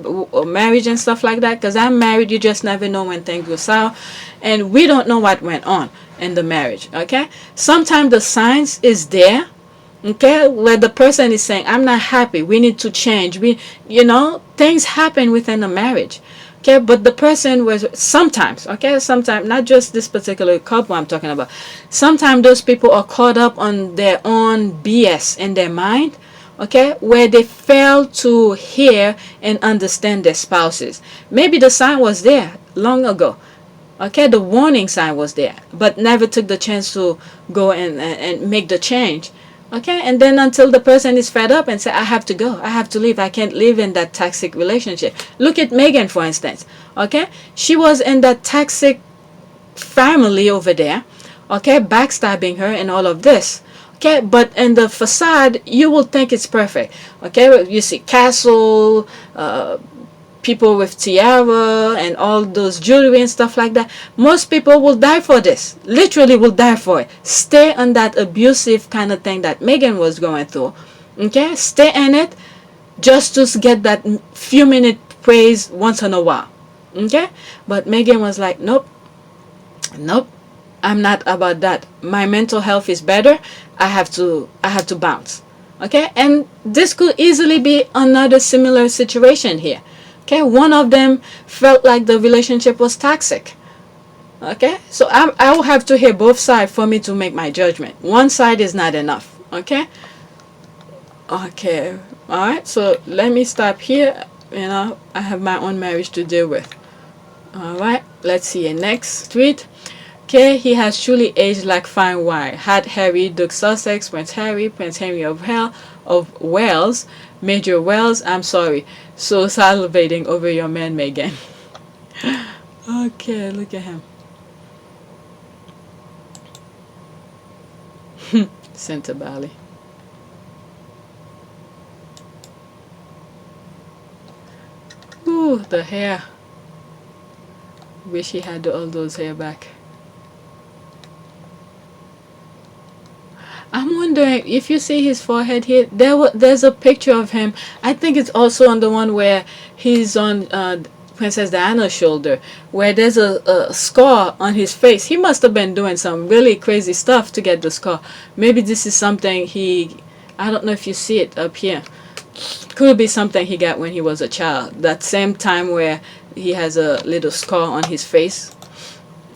marriage and stuff like that because I'm married. You just never know when things go south, and we don't know what went on in the marriage. Okay, sometimes the signs is there. Okay, where the person is saying, "I'm not happy. We need to change." Things happen within a marriage. Okay, but the person was sometimes, not just this particular couple I'm talking about. Sometimes those people are caught up on their own BS in their mind. Okay, where they fail to hear and understand their spouses. Maybe the sign was there long ago. Okay, the warning sign was there, but never took the chance to go and make the change. Okay, and then until the person is fed up and say, I have to go, I have to leave, I can't live in that toxic relationship. Look at Meghan, for instance. Okay, she was in that toxic family over there. Okay, backstabbing her and all of this. Okay, but in the facade, you will think it's perfect. Okay, you see castle, people with tiara and all those jewelry and stuff like that. Most people will die for this. Literally will die for it. Stay on that abusive kind of thing that Meghan was going through. Okay, stay in it just to get that few minute praise once in a while. Okay, but Meghan was like, nope. I'm not about that. My mental health is better. I have to bounce. Okay, and this could easily be another similar situation here. Okay, one of them felt like the relationship was toxic. Okay, so I will have to hear both sides for me to make my judgment. One side is not enough. Okay, all right, so let me stop here. I have my own marriage to deal with. All right, let's see a next tweet. Okay, he has truly aged like fine wine. Had Harry, Duke Sussex, Prince Henry of Wales, Major Wales. I'm sorry, so salivating over your man, Meghan. Okay, look at him. Santa Bali. Ooh, the hair. Wish he had all those hair back. I'm wondering if you see his forehead here. There's a picture of him. I think it's also on the one where he's on Princess Diana's shoulder, where there's a scar on his face. He must have been doing some really crazy stuff to get the scar. Maybe this is something I don't know if you see it up here. Could be something he got when he was a child. That same time where he has a little scar on his face.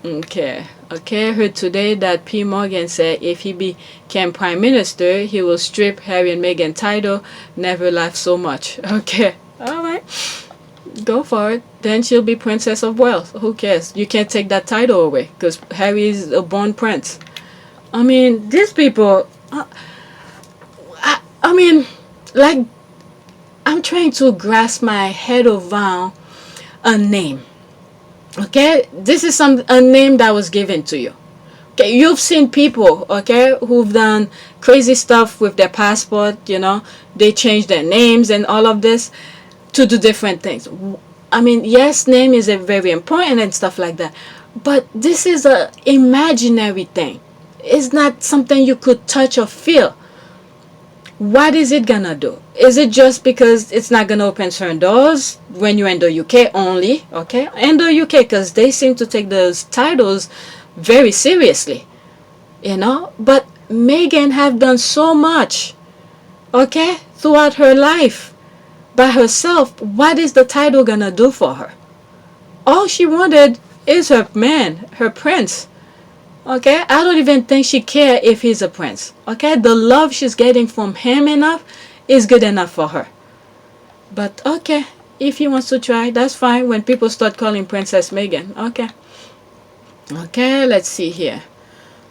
Okay. Okay, I heard today that P. Morgan said if he became prime minister, he will strip Harry and Meghan title. Never laughed so much. Okay. Alright. Go for it. Then she'll be Princess of Wales. Who cares? You can't take that title away because Harry is a born prince. I mean, these people. I mean, like, I'm trying to grasp my head around a name. Okay, this is a name that was given to you. Okay, you've seen people, okay, who've done crazy stuff with their passport. You know, they change their names and all of this to do different things. I mean, yes, name is a very important and stuff like that, but this is a imaginary thing. It's not something you could touch or feel. What is it gonna do? Is it just because it's not gonna open certain doors when you're in the UK only? Okay, in the UK, because they seem to take those titles very seriously, you know. But Meghan have done so much, okay, throughout her life by herself. What is the title gonna do for her? All she wanted is her man, her prince. Okay, I don't even think she cares if he's a prince. Okay, the love she's getting from him enough is good enough for her. But okay, if he wants to try, that's fine. When people start calling Princess Meghan, okay. Okay, let's see here.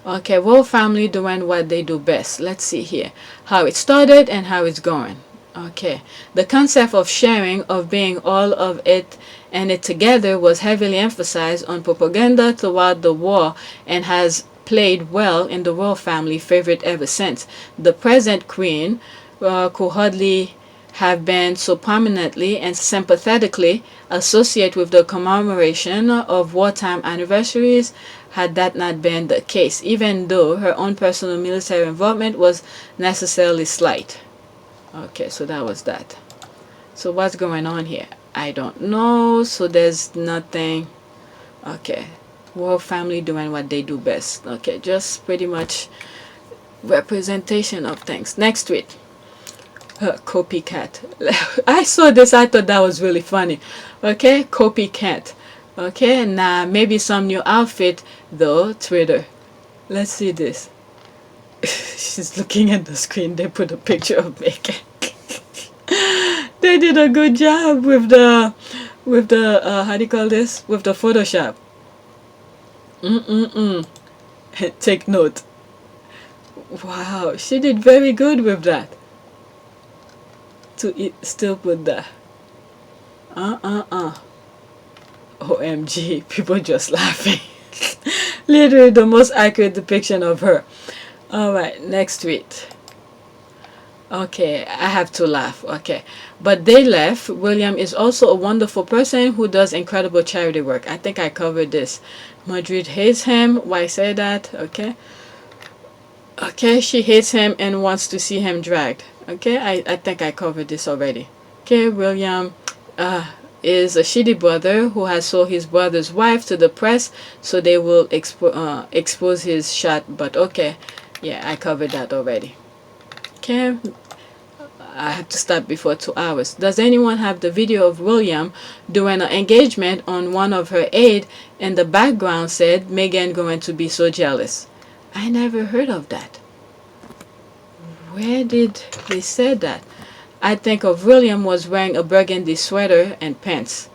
Okay, royal family doing what they do best. Let's see here how it started and how it's going. Okay, the concept of sharing, of being all of it and it together, was heavily emphasized on propaganda throughout the war and has played well in the royal family favorite ever since. The present queen could hardly have been so prominently and sympathetically associated with the commemoration of wartime anniversaries had that not been the case, even though her own personal military involvement was necessarily slight. Okay, so that was that. So what's going on here? I don't know. So there's nothing. Okay, royal family doing what they do best. Okay, just pretty much representation of things. Next tweet. Copycat. I saw this, I thought that was really funny. Okay, copycat. Okay, now maybe some new outfit though. Twitter. Let's see this. She's looking at the screen. They put a picture of Meghan. They did a good job with the how do you call this, with the Photoshop. Take note. Wow, she did very good with that. To still put that. OMG, people just laughing. Literally the most accurate depiction of her. Alright, next tweet. Okay, I have to laugh. Okay, but they left. William is also a wonderful person who does incredible charity work. I think I covered this. Madrid hates him. Why say that? Okay. Okay, she hates him and wants to see him dragged. Okay, I think I covered this already. Okay, William is a shitty brother who has sold his brother's wife to the press so they will expose his shot. But okay, yeah, I covered that already. Okay, I have to stop before 2 hours. Does anyone have the video of William doing an engagement on one of her aides in the background said Meghan going to be so jealous? I never heard of that. Where did they say that? I think of William was wearing a burgundy sweater and pants.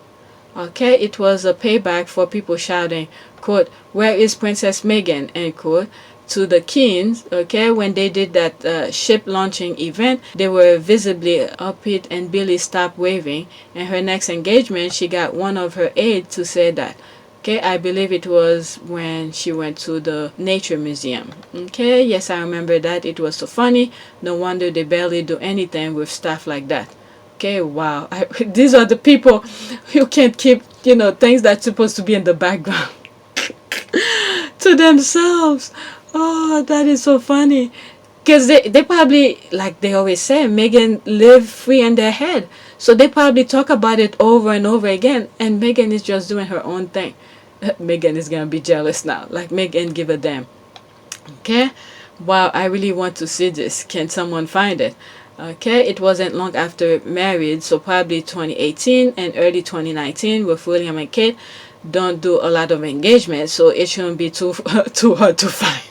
Okay, it was a payback for people shouting, quote, "Where is Princess Meghan?" end quote, to the Keens. Okay, when they did that ship launching event, they were visibly upbeat and Billy stopped waving. And her next engagement, she got one of her aides to say that. Okay, I believe it was when she went to the Nature Museum. Okay, yes, I remember that. It was so funny. No wonder they barely do anything with stuff like that. Okay, wow. These are the people who can't keep, you know, things that's supposed to be in the background to themselves. Oh, that is so funny. Because they probably, like they always say, Meghan live free in their head. So they probably talk about it over and over again. And Meghan is just doing her own thing. Meghan is going to be jealous now. Like, Meghan give a damn. Okay? Wow, I really want to see this. Can someone find it? Okay, it wasn't long after married, so probably 2018 and early 2019 with William and Kate. Don't do a lot of engagement, so it shouldn't be too too hard to find.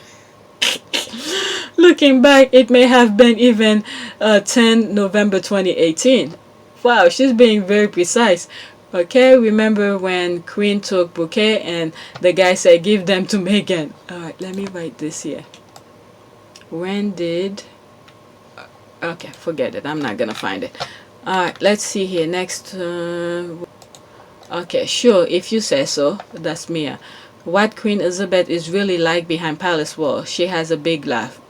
Looking back, it may have been even 10 November 2018. Wow, she's being very precise. Okay, remember when Queen took bouquet and the guy said give them to Meghan. Alright, let me write this here. When did... Okay, forget it. I'm not gonna find it. Alright, let's see here. Next... okay, sure, if you say so. That's Mia. What Queen Elizabeth is really like behind palace wall. She has a big laugh.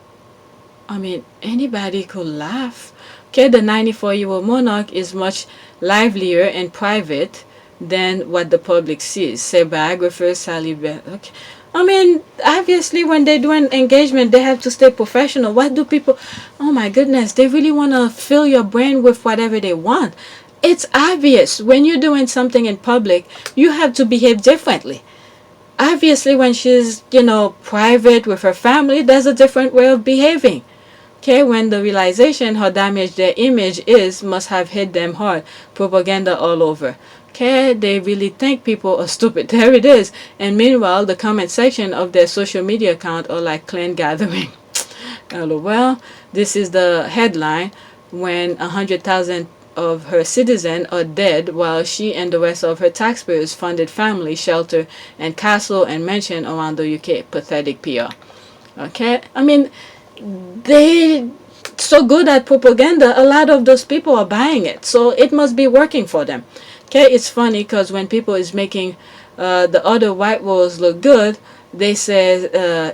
I mean, anybody could laugh. Okay, the 94-year-old monarch is much livelier and private than what the public sees. Say biographer Sally Bell. Okay. I mean, obviously when they do an engagement, they have to stay professional. What do people... Oh my goodness, they really want to fill your brain with whatever they want. It's obvious. When you're doing something in public, you have to behave differently. Obviously, when she's, private with her family, there's a different way of behaving. Okay, when the realization how damaged their image is must have hit them hard. Propaganda all over. Okay, they really think people are stupid. There it is. And meanwhile, the comment section of their social media account are like clan gathering. LOL. This is the headline when 100,000 of her citizens are dead while she and the rest of her taxpayers funded family, shelter, and castle and mansion around the UK. Pathetic PR. Okay, I mean, they so good at propaganda, a lot of those people are buying it, so it must be working for them. Okay, it's funny because when people is making the other white walls look good, they say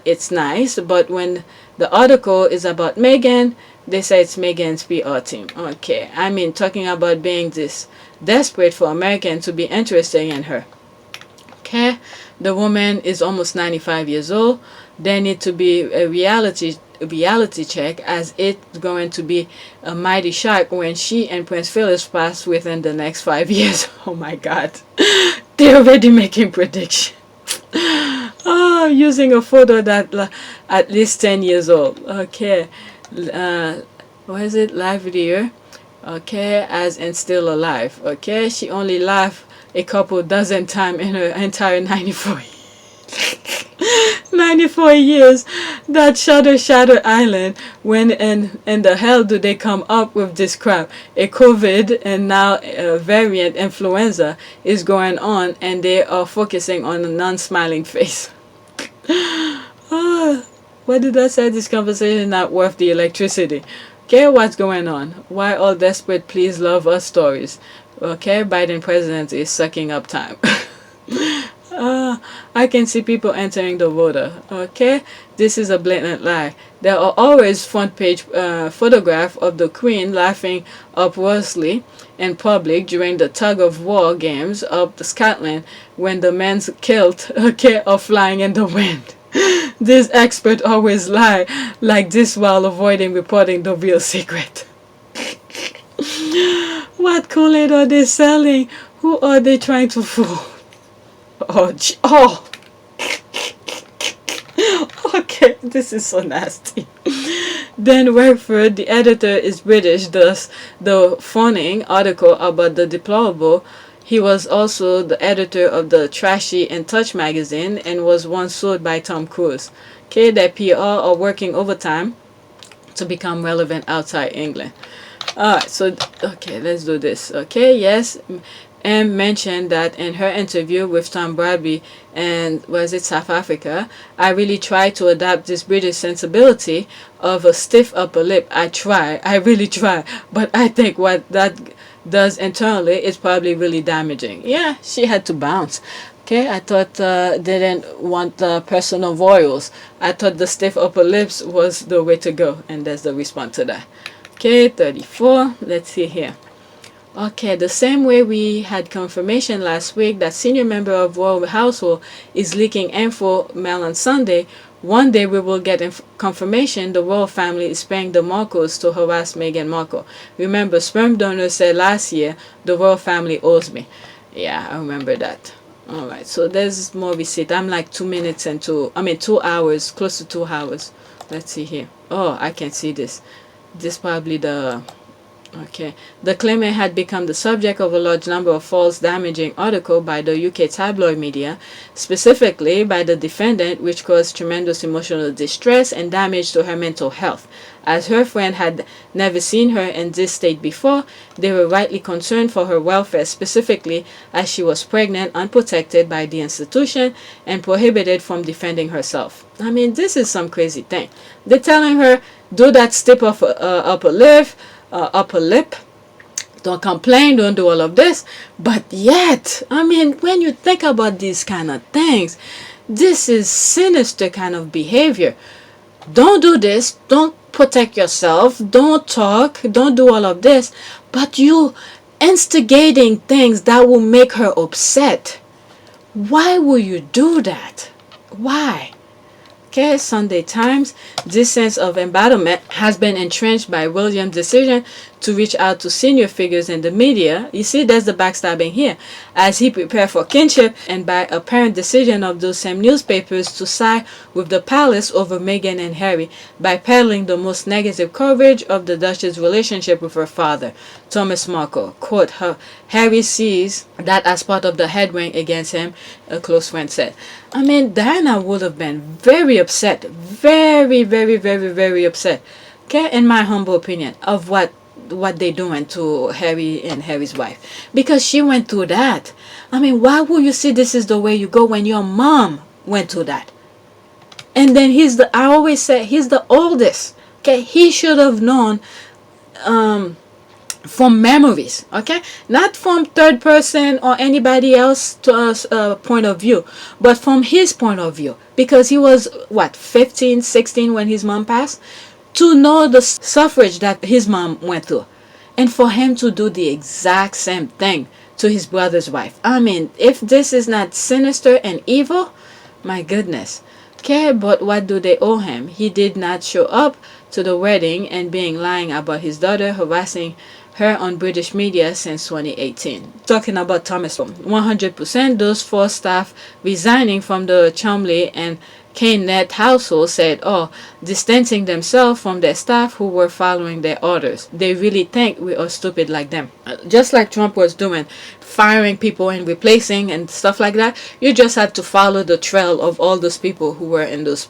it's nice, but when the article is about Meghan, they say it's Meghan's PR team. Okay, I mean, talking about being this desperate for Americans to be interested in her. Okay, the woman is almost 95 years old. There need to be a reality check, as it's going to be a mighty shock when she and Prince Philip pass within the next 5 years. Oh my God, they're already making predictions. Oh, using a photo that at least 10 years old. Okay, what is it? Livelier. Okay, as and still alive. Okay, she only laughed a couple dozen times in her entire 94 years. That shadow island. When in the hell do they come up with this crap? A COVID and now a variant influenza is going on, and they are focusing on a non-smiling face. Oh, what did I say? This conversation is not worth the electricity. Okay, what's going on? Why all desperate please love us stories? Okay, Biden president is sucking up time. I can see people entering the voter. Okay, this is a blatant lie. There are always front page photographs of the Queen laughing uproariously in public during the tug of war games up Scotland when the men's kilt are flying in the wind. These experts always lie like this while avoiding reporting the real secret. What Kool-Aid are they selling? Who are they trying to fool? Oh. Okay, this is so nasty. Dan Wakefield, the editor, is British, thus the phoning article about the deplorable. He was also the editor of the trashy In Touch magazine and was once sued by Tom Cruise. Okay, that PR are working overtime to become relevant outside England. Alright, so, okay, let's do this. Okay, yes, M mentioned that in her interview with Tom Bradby and South Africa, I really try to adapt this British sensibility of a stiff upper lip. I really try, but I think what that does internally is probably really damaging. Yeah, she had to bounce. Okay, I thought they didn't want personal voyals. I thought the stiff upper lips was the way to go, and that's the response to that. Okay, 34. Let's see here. Okay, the same way we had confirmation last week that senior member of royal household is leaking info mail on Sunday, one day we will get confirmation the royal family is paying the Markles to harass Meghan Markle. Remember, sperm donor said last year, the royal family owes me. Yeah, I remember that. Alright, so there's more receipt. I'm like 2 minutes and 2 hours, close to 2 hours. Let's see here. Oh, I can see this. This probably the okay. The claimant had become the subject of a large number of false damaging articles by the UK tabloid media, specifically by the defendant, which caused tremendous emotional distress and damage to her mental health. As her friend had never seen her in this state before, they were rightly concerned for her welfare, specifically as she was pregnant, unprotected by the institution, and prohibited from defending herself. I mean, this is some crazy thing. They're telling her, do that stiff of upper lip, don't complain, don't do all of this. But yet, I mean, when you think about these kind of things, this is sinister kind of behavior. Don't do this, don't protect yourself, don't talk, don't do all of this, but you instigating things that will make her upset. Why will you do that? Why? Okay, Sunday Times. This sense of embattlement has been entrenched by William's decision to reach out to senior figures in the media. You see, there's the backstabbing here. As he prepared for kinship, and by apparent decision of those same newspapers to side with the palace over Meghan and Harry by peddling the most negative coverage of the Duchess' relationship with her father, Thomas Markle. Quote, Harry sees that as part of the headwind against him, a close friend said. I mean, Diana would have been very upset, very, very, very, very upset, okay, in my humble opinion, of what they doing to Harry and Harry's wife, because she went through that. I mean, why would you say this is the way you go when your mom went through that? And then I always say he's the oldest, okay, he should have known from memories, okay, not from third person or anybody else to point of view, but from his point of view, because he was what, 15, 16 when his mom passed, to know the suffrage that his mom went through, and for him to do the exact same thing to his brother's wife. I mean, if this is not sinister and evil, my goodness. Okay, but what do they owe him? He did not show up to the wedding and being lying about his daughter harassing her on British media since 2018. Talking about Thomas, 100% those 4 staff resigning from the Cholmondeley and Keynet household said, distancing themselves from their staff who were following their orders. They really think we are stupid like them. Just like Trump was doing, firing people and replacing and stuff like that. You just have to follow the trail of all those people who were in those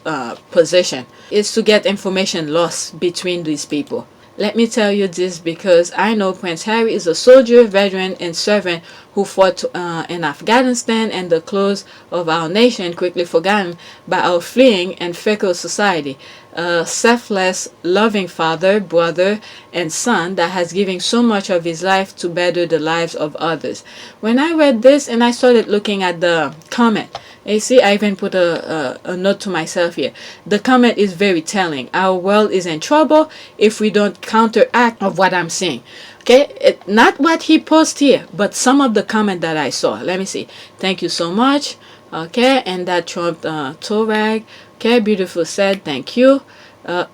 positions. It's to get information lost between these people. Let me tell you this because I know Prince Harry is a soldier, veteran, and servant who fought in Afghanistan and the close of our nation, quickly forgotten by our fleeing and fickle society. A selfless, loving father, brother, and son that has given so much of his life to better the lives of others. When I read this and I started looking at the comment, you see, I even put a note to myself here. The comment is very telling. Our world is in trouble if we don't counteract of what I'm seeing. Okay, not what he posted here, but some of the comment that I saw. Let me see. Thank you so much. Okay, and that Trump toe rag. Okay, beautiful said. Thank you.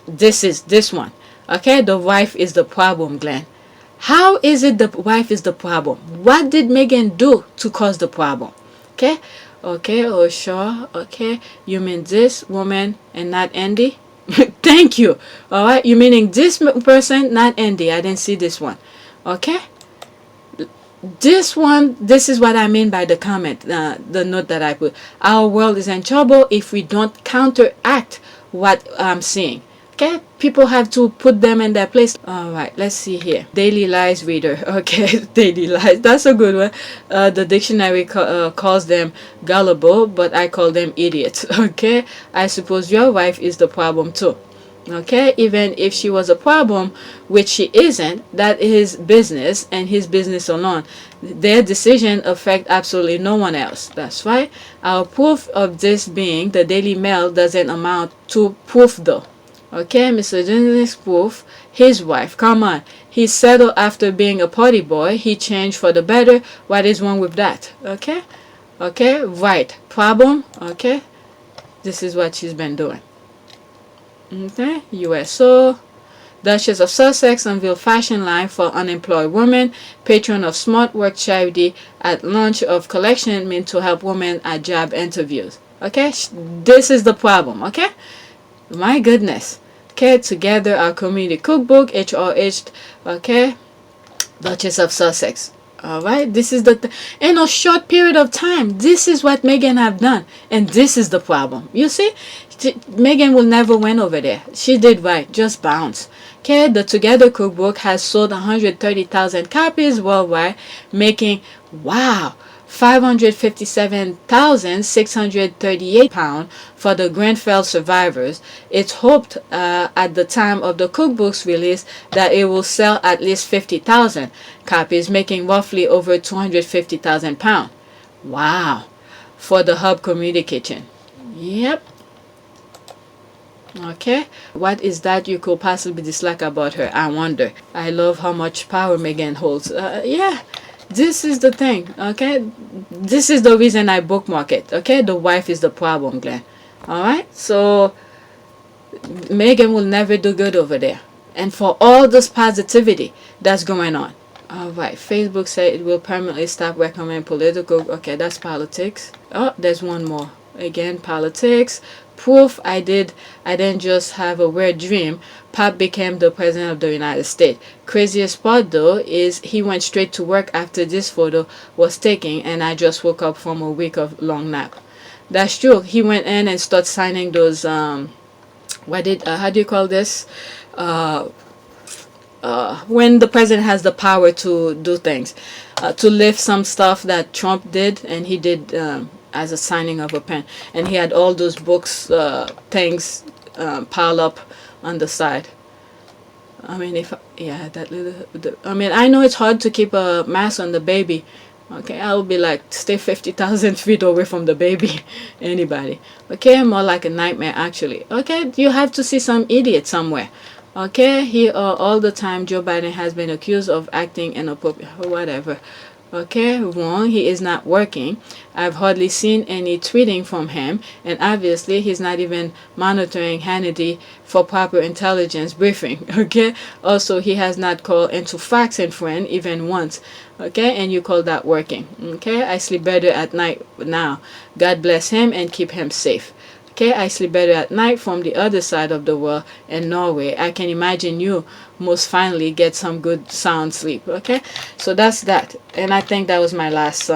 This one. Okay, the wife is the problem, Glenn. How is it the wife is the problem? What did Meghan do to cause the problem? Okay. Okay, oh sure, okay, you mean this woman and not Andy? Thank you. All right, you meaning this person, not Andy. I didn't see this one. Okay, this one, this is what I mean by the comment, the note that I put. Our world is in trouble if we don't counteract what I'm seeing. Okay, people have to put them in their place. All right, let's see here. Daily Lies reader. Okay, Daily Lies. That's a good one. The dictionary calls them gullible, but I call them idiots. Okay, I suppose your wife is the problem too. Okay, even if she was a problem, which she isn't, that is business and his business alone. Their decision affect absolutely no one else. That's right. Our proof of this being the Daily Mail doesn't amount to proof though. Okay, Mr. Journalist's proof, his wife, come on. He settled after being a party boy. He changed for the better. What is wrong with that? Okay? Okay, right. Problem? Okay? This is what she's been doing. Okay, USO. Duchess of Sussex unveiled fashion line for unemployed women. Patron of Smart Work charity at launch of collection meant to help women at job interviews. Okay? This is the problem. Okay? My goodness. Okay, together our community cookbook, HRH, okay, Duchess of Sussex. All right, this is in a short period of time, this is what Meghan have done, and this is the problem. You see, Meghan will never win over there. She did right, just bounce. Okay, the Together cookbook has sold 130,000 copies worldwide, making, wow, £557,638 for the Grenfell survivors. It's hoped at the time of the cookbook's release that it will sell at least 50,000 copies, making roughly over £250,000. Wow, for the Hub Community Kitchen. Yep. Okay, what is that you could possibly dislike about her? I wonder. I love how much power Meghan holds. Yeah, this is the thing. Okay, this is the reason I bookmark it. Okay, the wife is the problem, Glenn. All right, so Meghan will never do good over there, and for all this positivity that's going on. All right, Facebook said it will permanently stop recommending political. Okay, that's politics. Oh, there's one more. Again, politics. Proof I didn't just have a weird dream. Pop became the president of the United States. Craziest part though is he went straight to work after this photo was taken, and I just woke up from a week of long nap. That's true. He went in and started signing those how do you call this? When the president has the power to do things, to lift some stuff that Trump did, and he did as a signing of a pen, and he had all those books, things piled up on the side. I mean, I know it's hard to keep a mask on the baby. Okay, I'll be like, stay 50,000 feet away from the baby. Anybody. Okay, more like a nightmare actually. Okay, you have to see some idiot somewhere. Okay, here all the time Joe Biden has been accused of acting inappropriate or whatever. Okay, wrong. He is not working. I've hardly seen any tweeting from him, and obviously he's not even monitoring Hannity for proper intelligence briefing. Okay, also he has not called into Fox and Friend even once. Okay, and you call that working? Okay, I sleep better at night now. God bless him and keep him safe. Okay, I sleep better at night from the other side of the world in Norway. I can imagine you most finally get some good sound sleep. Okay, so that's that, and I think that was my last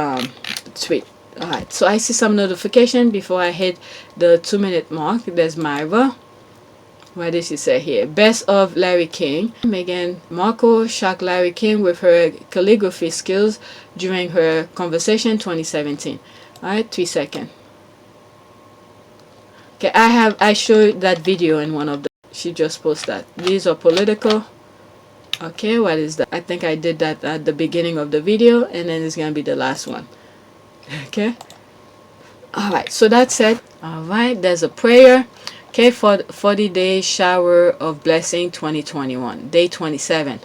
tweet. All right, so I see some notification before I hit the 2-minute mark. There's Myra. What did she say here? Best of Larry King. Meghan Markle shocked Larry King with her calligraphy skills during her conversation 2017. All right, 3 seconds. Okay, I showed that video in one of the, she just posted that. These are political. Okay, what is that? I think I did that at the beginning of the video, and then it's gonna be the last one. Okay, all right, so that's it. All right, there's a prayer. Okay, for 40-day shower of blessing 2021, day 27.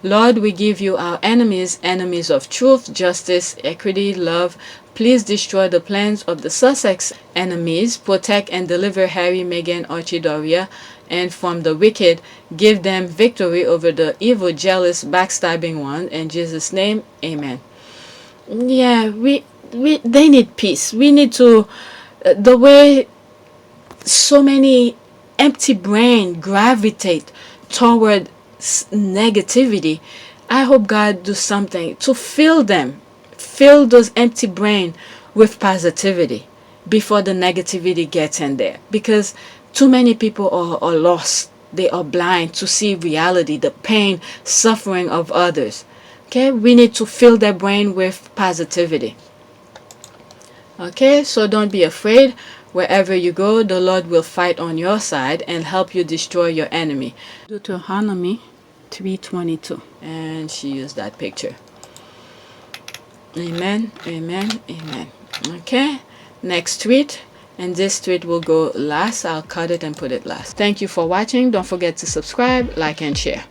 Lord, we give you our enemies, enemies of truth, justice, equity, love. Please destroy the plans of the Sussex enemies. Protect and deliver Harry, Meghan, Archie, Doria, and from the wicked. Give them victory over the evil, jealous, backstabbing one. In Jesus' name, amen. Yeah, they need peace. We need to, the way so many empty brain gravitate toward negativity, I hope God do something to fill them, fill those empty brain with positivity before the negativity gets in there, because too many people are lost. They are blind to see reality, the pain, suffering of others. Okay, we need to fill their brain with positivity. Okay, so don't be afraid. Wherever you go, the Lord will fight on your side and help you destroy your enemy. Deuteronomy 3:22, and she used that picture. Amen, amen, amen. Okay, next tweet, and this tweet will go last. I'll cut it and put it last. Thank you for watching. Don't forget to subscribe, like, and share.